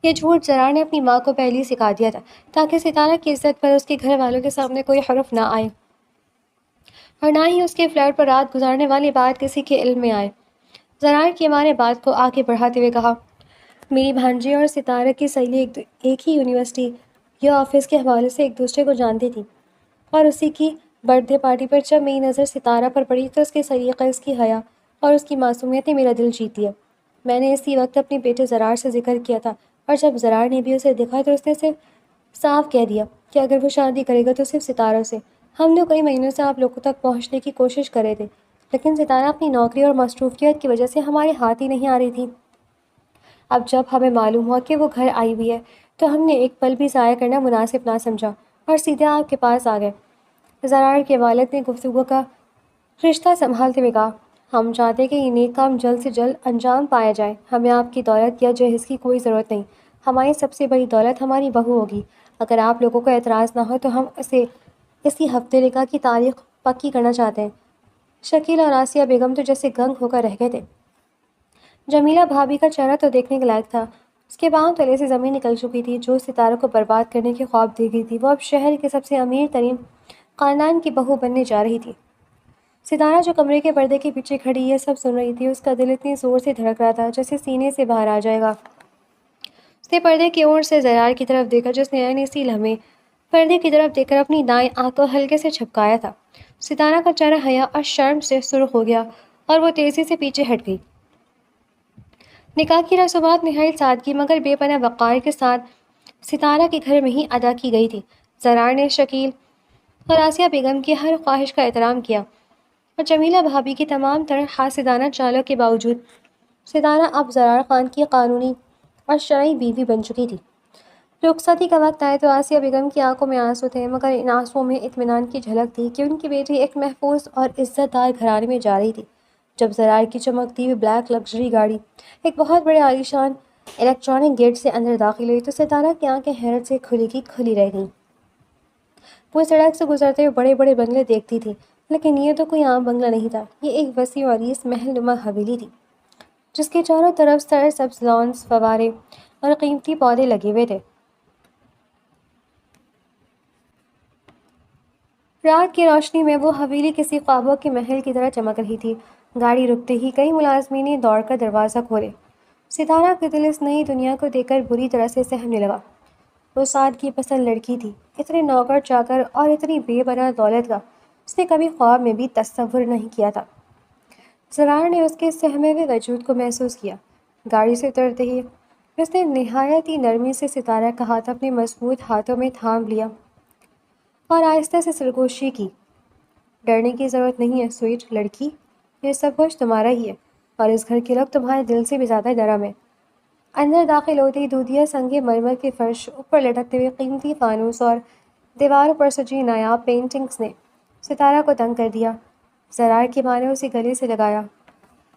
یہ جھوٹ زرار نے اپنی ماں کو پہلے ہی سکھا دیا تھا، تاکہ ستارہ کی عزت پر اس کے گھر والوں کے سامنے کوئی حرف نہ آئے، اور نہ ہی اس کے فلیٹ پر رات گزارنے والی بات کسی کے علم میں آئے۔ زرار کی ماں نے بات کو آگے بڑھاتے ہوئے کہا، میری بھانجی اور ستارہ کی سہیلی ایک ہی یونیورسٹی یا آفس کے حوالے سے ایک دوسرے کو جانتی تھی، اور اسی کی برتھ ڈے پارٹی پر جب میری نظر ستارہ پر پڑی تو اس کے سلیقہ، اس کی حیا اور اس کی معصومیت نے میرا دل جیت لیا۔ میں نے اسی وقت اپنے بیٹے زرار سے ذکر کیا تھا، اور جب زرار نے بھی اسے دیکھا تو اس نے صرف صاف کہہ دیا کہ اگر وہ شادی کرے گا تو صرف ستارہ سے۔ ہم نے کئی مہینوں سے آپ لوگوں تک پہنچنے کی کوشش کر رہے تھے، لیکن ستارہ اپنی نوکری اور مصروفیت کی وجہ سے ہمارے ہاتھ ہی نہیں آ رہی تھی۔ اب جب ہمیں معلوم ہوا کہ وہ گھر آئی ہوئی ہے تو ہم نے ایک پل بھی ضائع کرنا مناسب نہ سمجھا اور سیدھے آپ کے پاس آ گئے۔ زرار کے والد نے گفتگو کا رشتہ سنبھالتے ہوئے کہا، ہم چاہتے ہیں کہ یہ نیک کام جلد سے جلد انجام پایا جائے۔ ہمیں آپ کی دولت یا جہیز کی کوئی ضرورت نہیں، ہماری سب سے بڑی دولت ہماری بہو ہوگی۔ اگر آپ لوگوں کو اعتراض نہ ہو تو ہم اسے اسی ہفتے نکاح کی تاریخ پکی کرنا چاہتے ہیں۔ شکیل اور آسیہ بیگم تو جیسے گنگ ہو کر رہ گئے تھے۔ جمیلہ بھابھی کا چہرہ تو دیکھنے کے لائق تھا، اس کے پاؤں تلے سے زمین نکل چکی تھی۔ جو ستارہ کو برباد کرنے کے خواب دیکھ گئی تھی، وہ اب شہر کے سب سے امیر ترین خاندان کی بہو بننے جا رہی تھی۔ ستارہ جو کمرے کے پردے کے پیچھے کھڑی یہ سب سن رہی تھی، اس کا دل اتنی زور سے دھڑک رہا تھا جیسے سینے سے باہر آ جائے گا۔ اس نے پردے کی اوٹ سے زرار کی طرف دیکھا، جس نے عین اسی لمحے پردے کی طرف دیکھ کر اپنی دائیں آنکھ کو ہلکے سے جھپکایا تھا۔ ستارہ کا چہرہ حیا اور شرم سے سرخ ہو گیا اور وہ تیزی سے پیچھے ہٹ گئی۔ نکاح کی رسومات نہایت سادگی مگر بے پناہ وقار کے ساتھ ستارہ کے گھر میں ہی ادا کی گئی تھی۔ زرار نے شکیل اور آسیہ بیگم کی ہر خواہش کا احترام کیا، اور جمیلہ بھابھی کی تمام تر حاسدانہ چالوں کے باوجود ستارہ اب زرار خان کی قانونی اور شرعی بیوی بن چکی تھی۔ رخصتی کا وقت آئے تو آسیہ بیگم کی آنکھوں میں آنسو تھے، مگر ان آنسوؤں میں اطمینان کی جھلک تھی کہ ان کی بیٹی ایک محفوظ اور عزت دار گھرانے میں جا رہی تھی۔ جب زرار کی چمکتی ہوئی بلیک لگژری گاڑی ایک بہت بڑے عالیشان الیکٹرانک گیٹ سے اندر داخل ہوئی تو ستارہ کی آنکھیں حیرت سے کھلی کی کھلی رہ گئیں۔ وہ سڑک سے گزرتے ہوئے بڑے بڑے بنگلے دیکھتی تھی، لیکن یہ تو کوئی عام بنگلہ نہیں تھا، یہ ایک وسیع و عریض محل نما حویلی تھی، جس کے چاروں طرف سر سبز لانز، فوارے اور قیمتی پودے لگے ہوئے تھے۔ رات کی روشنی میں وہ حویلی کسی خوابوں کے محل کی طرح چمک رہی تھی۔ گاڑی رکتے ہی کئی ملازمین نے دوڑ کر دروازہ کھولے۔ ستارہ کے دل اس نئی دنیا کو دیکھ کر بری طرح سے سہمنے لگا۔ وہ سادگی پسند لڑکی تھی، اتنے نوکر چاکر اور اتنی بے پناہ دولت کا اس نے کبھی خواب میں بھی تصور نہیں کیا تھا۔ زرار نے اس کے سہمے ہوئے وجود کو محسوس کیا۔ گاڑی سے اترتے ہی اس نے نہایت ہی نرمی سے ستارہ کا ہاتھ اپنے مضبوط ہاتھوں میں تھام لیا اور آہستہ سے سرگوشی کی، ڈرنے کی ضرورت نہیں ہے سویٹ لڑکی، یہ سب کچھ تمہارا ہی ہے، اور اس گھر کے لوگ تمہارے دل سے بھی زیادہ نرم ہیں۔ اندر داخل ہوتے ہی دودھیا سنگ مرمر کے فرش، اوپر لٹکتے ہوئے قیمتی فانوس اور دیواروں پر سجی نایاب پینٹنگز نے ستارہ کو دنگ کر دیا۔ زرار کی ماں نے اسے گلے سے لگایا،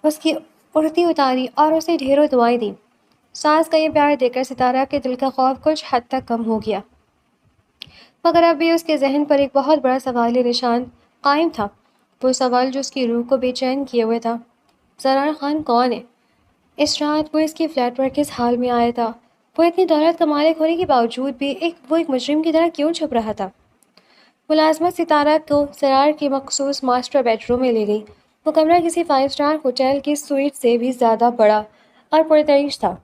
اس کی اڑتی اتاری اور اسے ڈھیروں دعائیں دیں۔ سانس کا یہ پیار دے کر ستارہ کے دل کا خوف کچھ حد تک کم ہو گیا، مگر اب بھی اس کے ذہن پر ایک بہت بڑا سوالی نشان قائم تھا، وہ سوال جو اس کی روح کو بے چین کیے ہوئے تھا۔ زرار خان کون ہے؟ اس رات وہ اس کی فلیٹ پر کس حال میں آیا تھا؟ وہ اتنی دولت کا مالک ہونے کے باوجود بھی وہ ایک مجرم کی طرح کیوں چھپ رہا تھا؟ ملازمت ستارہ کو زرار کی مخصوص ماسٹر بیڈ روم میں لے گئی۔ وہ کمرہ کسی 5 اسٹار ہوٹل کی سوئٹ سے بھی زیادہ بڑا اور پرتعیش تھا۔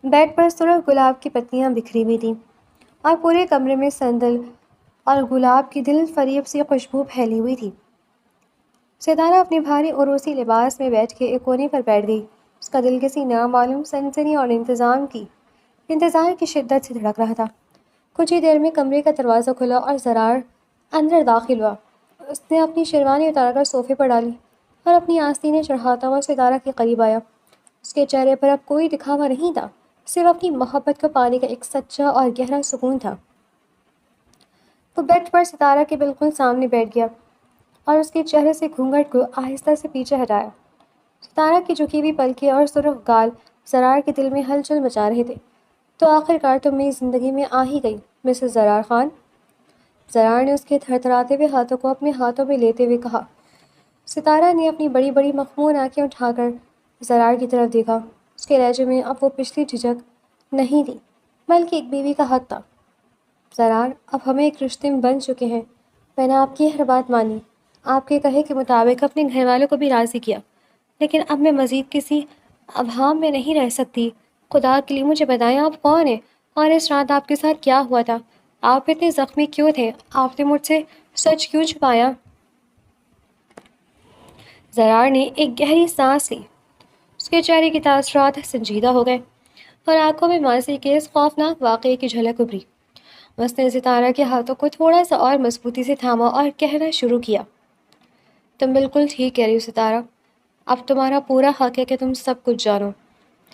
بیڈ پر سرخ گلاب کی پتیاں بکھری ہوئی تھیں اور پورے کمرے میں سندل اور گلاب کی دل فریب سی خوشبو پھیلی ہوئی تھی۔ ستارہ اپنے بھاری عروسی لباس میں بیٹھ کے ایک کونے پر بیٹھ گئی۔ اس کا دل کسی نامعلوم سنسنی اور انتظار کی شدت سے دھڑک رہا تھا۔ کچھ ہی دیر میں کمرے کا دروازہ کھلا اور زرار اندر داخل ہوا۔ اس نے اپنی شیروانی اتار کر صوفے پر ڈالی اور اپنی آستینیں چڑھاتا ہوا ستارہ کے قریب آیا۔ اس کے چہرے پر اب کوئی دکھاوا نہیں تھا، صرف اپنی محبت کو پانے کا ایک سچا اور گہرا سکون تھا۔ وہ بیڈ پر ستارہ کے بالکل سامنے بیٹھ گیا اور اس کے چہرے سے گھونگھٹ کو آہستہ سے پیچھے ہٹایا۔ ستارہ کی جھکی ہوئی پلکیں اور سرخ گال زرار کے دل میں ہلچل مچا رہے تھے۔ تو آخر کار تم میری زندگی میں آ ہی گئی، مسز زرار خان۔ زرار نے اس کے تھرتھراتے ہوئے ہاتھوں کو اپنے ہاتھوں میں لیتے ہوئے کہا۔ ستارہ نے اپنی بڑی بڑی مخمور آنکھیں اٹھا کر زرار کی طرف دیکھا۔ اس کے لہجے میں اب وہ پچھلی جھجک نہیں تھی، بلکہ ایک بیوی کا حق تھا۔ زرار، اب ہمیں ایک رشتے میں بن چکے ہیں۔ میں نے آپ کی ہر بات مانی، آپ کے کہے کے مطابق اپنے گھر والوں کو بھی راضی کیا، لیکن اب میں مزید کسی ابہام میں نہیں رہ سکتی۔ خدا کے لیے مجھے بتائیں آپ کون ہیں اور اس رات آپ کے ساتھ کیا ہوا تھا؟ آپ اتنے زخمی کیوں تھے؟ آپ نے مجھ سے سچ کیوں چھپایا؟ زرار نے ایک گہری سانس لی۔ اس کے چہرے کے تاثرات سنجیدہ ہو گئے اور آنکھوں میں ماضی کے اس خوفناک واقعے کی جھلک ابھری۔ اس نے ستارہ کے ہاتھوں کو تھوڑا سا اور مضبوطی سے تھاما اور کہنا شروع کیا۔ تم بالکل ٹھیک کہہ رہی ہو ستارہ، اب تمہارا پورا حق ہے کہ تم سب کچھ جانو۔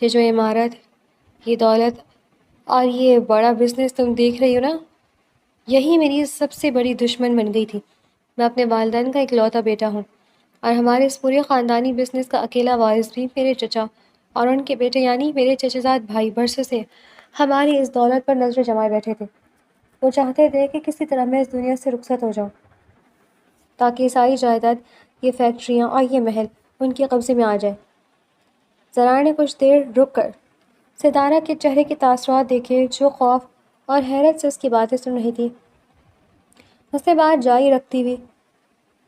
یہ جو عمارت، یہ دولت اور یہ بڑا بزنس تم دیکھ رہی ہو نا، یہی میری سب سے بڑی دشمن بن گئی تھی۔ میں اپنے والدین کا اکلوتا بیٹا ہوں اور ہمارے اس پورے خاندانی بزنس کا اکیلا وارث بھی میرے چچا اور ان کے بیٹے یعنی میرے چچا زاد بھائی برسوں سے ہماری اس دولت پر نظر جمائے بیٹھے تھے۔ وہ چاہتے تھے کہ کسی طرح میں اس دنیا سے رخصت ہو جاؤں تاکہ یہ ساری جائیداد، یہ فیکٹریاں اور یہ محل ان کے قبضے میں آ جائے۔ زرار نے کچھ دیر رک کر ستارہ کے چہرے کے تاثرات دیکھے جو خوف اور حیرت سے اس کی باتیں سن رہی تھی۔ اس نے بات جاری رکھتی ہوئی،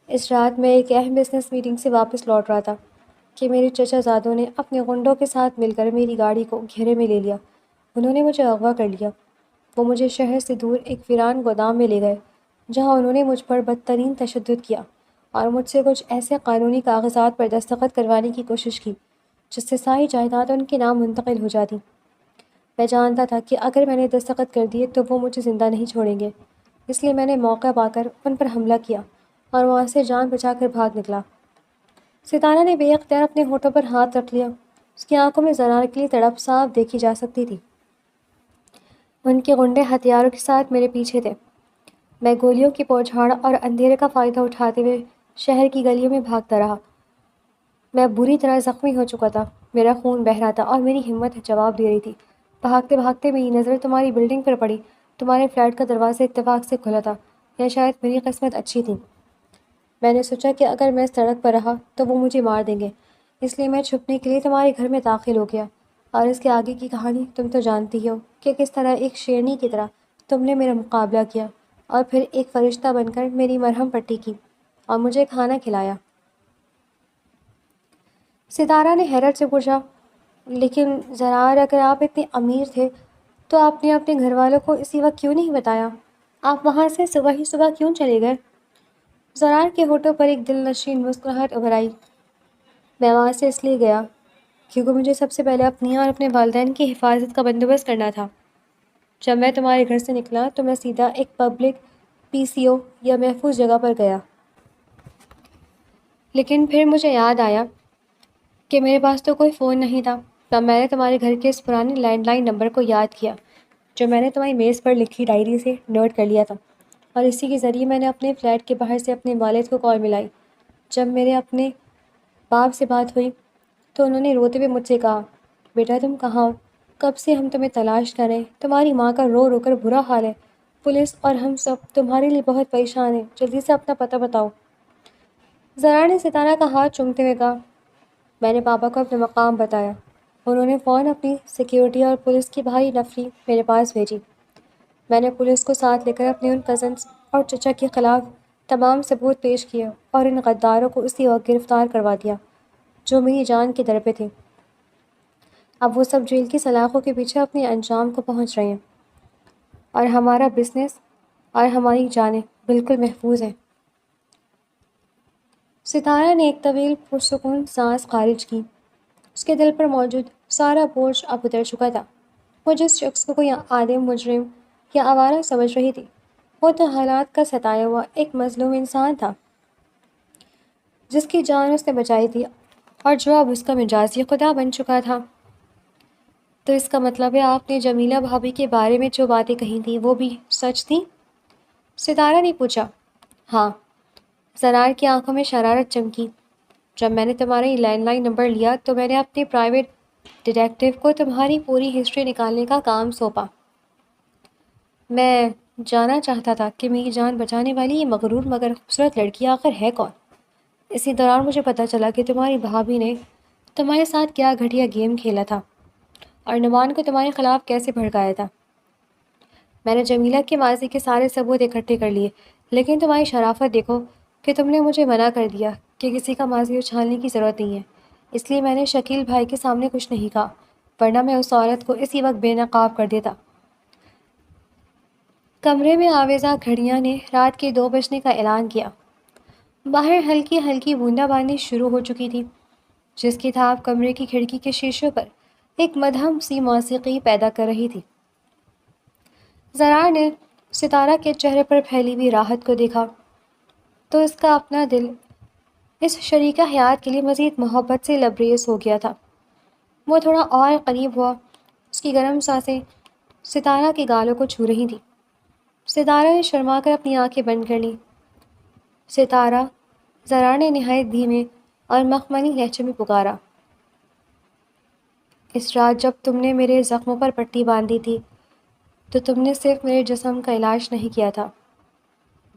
اس رات میں ایک اہم بزنس میٹنگ سے واپس لوٹ رہا تھا کہ میرے چچا زادوں نے اپنے غنڈوں کے ساتھ مل کر میری گاڑی کو گھیرے میں لے لیا۔ انہوں نے مجھے اغوا کر لیا۔ وہ مجھے شہر سے دور ایک ویران گودام میں لے گئے جہاں انہوں نے مجھ پر بدترین تشدد کیا اور مجھ سے کچھ ایسے قانونی کاغذات پر دستخط کروانے کی کوشش کی جس سے ساری جائیداد ان کے نام منتقل ہو جاتی۔ میں جانتا تھا کہ اگر میں نے دستخط کر دیے تو وہ مجھے زندہ نہیں چھوڑیں گے، اس لیے میں نے موقع پا کر ان پر حملہ کیا اور وہاں سے جان بچا کر بھاگ نکلا۔ ستارہ نے بے اختیار اپنے ہونٹوں پر ہاتھ رکھ لیا۔ اس کی آنکھوں میں زرار کے لیے تڑپ صاف دیکھی جا سکتی تھی۔ ان کے غنڈے ہتھیاروں کے ساتھ میرے پیچھے تھے۔ میں گولیوں کی بوچھاڑ اور اندھیرے کا فائدہ اٹھاتے ہوئے شہر کی گلیوں میں بھاگتا رہا۔ میں بری طرح زخمی ہو چکا تھا، میرا خون بہہ رہا تھا اور میری ہمت جواب دے رہی تھی۔ بھاگتے بھاگتے میری نظر تمہاری بلڈنگ پر پڑی۔ تمہارے فلیٹ کا دروازہ اتفاق سے کھلا تھا، یا شاید میری قسمت اچھی تھی۔ میں نے سوچا کہ اگر میں سڑک پر رہا تو وہ مجھے مار دیں گے، اس لیے میں چھپنے کے لیے تمہارے گھر میں داخل ہو گیا، اور اس کے آگے کی کہانی تم تو جانتی ہو کہ کس طرح ایک شیرنی کی طرح تم نے میرا مقابلہ کیا اور پھر ایک فرشتہ بن کر میری مرہم پٹی کی اور مجھے کھانا کھلایا۔ ستارہ نے حیرت سے پوچھا، لیکن زرار، اگر آپ اتنے امیر تھے تو آپ نے اپنے گھر والوں کو اسی وقت کیوں نہیں بتایا؟ آپ وہاں سے صبح ہی صبح کیوں چلے گئے؟ زرار کے ہونٹوں پر ایک دل نشین مسکراہٹ ابھر آئی۔ میں وہاں سے اس لیے گیا کیونکہ مجھے سب سے پہلے اپنی اور اپنے والدین کی حفاظت کا بندوبست کرنا تھا۔ جب میں تمہارے گھر سے نکلا تو میں سیدھا ایک پبلک PCO یا محفوظ جگہ پر گیا، لیکن پھر مجھے یاد آیا کہ میرے پاس تو کوئی فون نہیں تھا۔ تب میں نے تمہارے گھر کے اس پرانے لینڈ لائن نمبر کو یاد کیا جو میں نے تمہاری میز پر لکھی ڈائری سے نوٹ کر لیا تھا، اور اسی کے ذریعے میں نے اپنے فلیٹ کے باہر سے اپنے والد کو کال ملائی۔ جب میرے اپنے باپ سے بات ہوئی تو انہوں نے روتے ہوئے مجھ سے کہا، بیٹا تم کہاں ہو؟ کب سے ہم تمہیں تلاش کر رہے ہیں، تمہاری ماں کا رو رو کر برا حال ہے، پولیس اور ہم سب تمہارے لیے بہت پریشان ہیں، جلدی سے اپنا پتہ بتاؤ۔ زرار نے ستارہ کا ہاتھ چومتے ہوئے کہا، میں نے پاپا کو اپنا مقام بتایا، انہوں نے فوراً اپنی سیکیورٹی اور پولیس کی بھاری نفری میرے پاس بھیجی۔ میں نے پولیس کو ساتھ لے کر اپنے ان کزنس اور چچا کے خلاف تمام ثبوت پیش کیے اور ان غداروں کو اسی وقت گرفتار کروا دیا جو میری جان کے در پہ تھے۔ اب وہ سب جیل کی سلاخوں کے پیچھے اپنے انجام کو پہنچ رہے ہیں اور ہمارا بزنس اور ہماری جانیں بالکل محفوظ ہیں۔ ستارہ نے ایک طویل پرسکون سانس خارج کی۔ اس کے دل پر موجود سارا بوجھ اب اتر چکا تھا۔ وہ جس شخص کو کوئی عادم مجرم یا آوارہ سمجھ رہی تھی، وہ تو حالات کا ستایا ہوا ایک مظلوم انسان تھا جس کی جان اس نے بچائی تھی اور جو اب اس کا مجازی خدا بن چکا تھا۔ تو اس کا مطلب ہے آپ نے جمیلہ بھابھی کے بارے میں جو باتیں کہی تھیں وہ بھی سچ تھیں؟ ستارہ نے پوچھا۔ ہاں۔ زرار کی آنکھوں میں شرارت چمکی۔ جب میں نے تمہارا یہ لینڈ لائن نمبر لیا تو میں نے اپنے پرائیویٹ ڈیٹیکٹیو کو تمہاری پوری ہسٹری نکالنے کا کام سونپا۔ میں جاننا چاہتا تھا کہ میری جان بچانے والی یہ مغرور مگر خوبصورت لڑکی آخر ہے کون۔ اسی دوران مجھے پتہ چلا کہ تمہاری بھابھی نے تمہارے ساتھ کیا گھٹیا گیم کھیلا تھا اور نعمان کو تمہارے خلاف کیسے بھڑکایا تھا۔ میں نے جمیلہ کے ماضی کے سارے ثبوت اکٹھے کر لیے، لیکن تمہاری شرافت دیکھو کہ تم نے مجھے منع کر دیا کہ کسی کا ماضی اچھالنے کی ضرورت نہیں ہے۔ اس لیے میں نے شکیل بھائی کے سامنے کچھ نہیں کہا، ورنہ میں اس عورت کو اسی وقت بے نقاب کر دیتا۔ کمرے میں آویزاں گھڑیاں نے رات کے 2 بجنے کا اعلان کیا۔ باہر ہلکی ہلکی بوندا باندی شروع ہو چکی تھی، جس کی تھاپ کمرے کی کھڑکی کے شیشوں پر ایک مدھم سی موسیقی پیدا کر رہی تھی۔ زرار نے ستارہ کے چہرے پر پھیلی ہوئی راحت کو دیکھا تو اس کا اپنا دل اس شریکہ حیات کے لیے مزید محبت سے لبریز ہو گیا تھا۔ وہ تھوڑا اور قریب ہوا، اس کی گرم سانسیں ستارہ کے گالوں کو چھو رہی تھیں۔ ستارہ نے شرما کر اپنی آنکھیں بند کر لیں۔ ستارہ، زرار نے نہایت دھیمے اور مخملی لہجے میں پکارا، اس رات جب تم نے میرے زخموں پر پٹی باندھی تھی تو تم نے صرف میرے جسم کا علاج نہیں کیا تھا،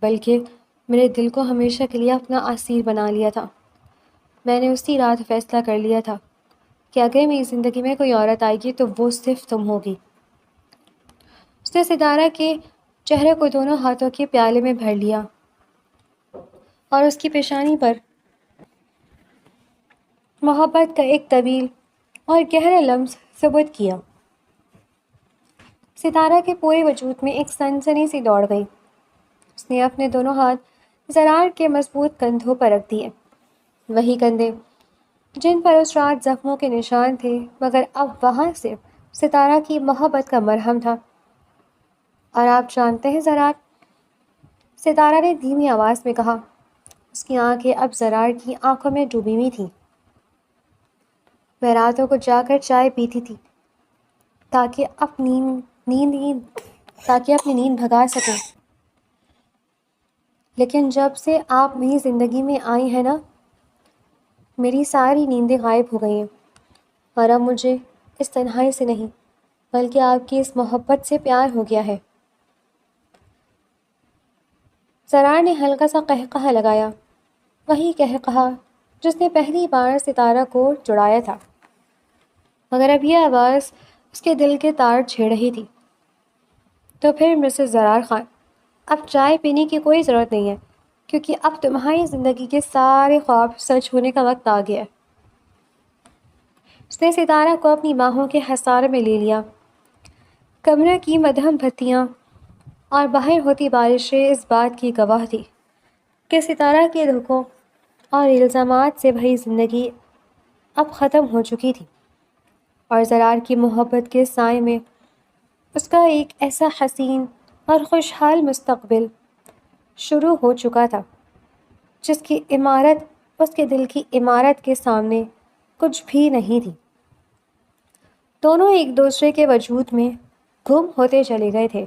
بلکہ میرے دل کو ہمیشہ کے لیے اپنا اسیر بنا لیا تھا۔ میں نے اسی رات فیصلہ کر لیا تھا کہ اگر میری زندگی میں کوئی عورت آئے گی تو وہ صرف تم ہوگی۔ اس نے ستارہ کے چہرے کو دونوں ہاتھوں کے پیالے میں بھر لیا اور اس کی پیشانی پر محبت کا ایک طویل اور گہرا لمس ثبت کیا۔ ستارہ کے پورے وجود میں ایک سنسنی سی دوڑ گئی۔ اس نے اپنے دونوں ہاتھ زرار کے مضبوط کندھوں پر رکھ دیے، وہی کندھے جن پر اس رات زخموں کے نشان تھے، مگر اب وہاں صرف ستارہ کی محبت کا مرہم تھا۔ اور آپ جانتے ہیں زرار، ستارہ نے دھیمی آواز میں کہا، اس کی آنکھیں اب زرار کی آنکھوں میں ڈوبی ہوئی تھیں۔ میں راتوں کو جا کر چائے پیتی تھی تاکہ اپنی نیند بھگا سکوں، لیکن جب سے آپ میری زندگی میں آئی ہیں نا، میری ساری نیندیں غائب ہو گئی ہیں، اور اب مجھے اس تنہائی سے نہیں بلکہ آپ کی اس محبت سے پیار ہو گیا ہے۔ زرار نے ہلکا سا قہقہہ لگایا، وہی قہقہہ جس نے پہلی بار ستارہ کو جڑایا تھا، مگر اب یہ آواز اس کے دل کے تار چھیڑ رہی تھی۔ تو پھر مسز زرار خان، اب چائے پینے کی کوئی ضرورت نہیں ہے، کیونکہ اب تمہاری زندگی کے سارے خواب سچ ہونے کا وقت آ گیا ہے۔ اس نے ستارہ کو اپنی باہوں کے حصار میں لے لیا۔ کمرے کی مدھم بتیاں اور باہر ہوتی بارشیں اس بات کی گواہ تھی کہ ستارہ کے دکھوں اور الزامات سے بھری زندگی اب ختم ہو چکی تھی، اور زرار کی محبت کے سائے میں اس کا ایک ایسا حسین اور خوشحال مستقبل شروع ہو چکا تھا جس کی عمارت اس کے دل کی عمارت کے سامنے کچھ بھی نہیں تھی۔ دونوں ایک دوسرے کے وجود میں گم ہوتے چلے گئے تھے۔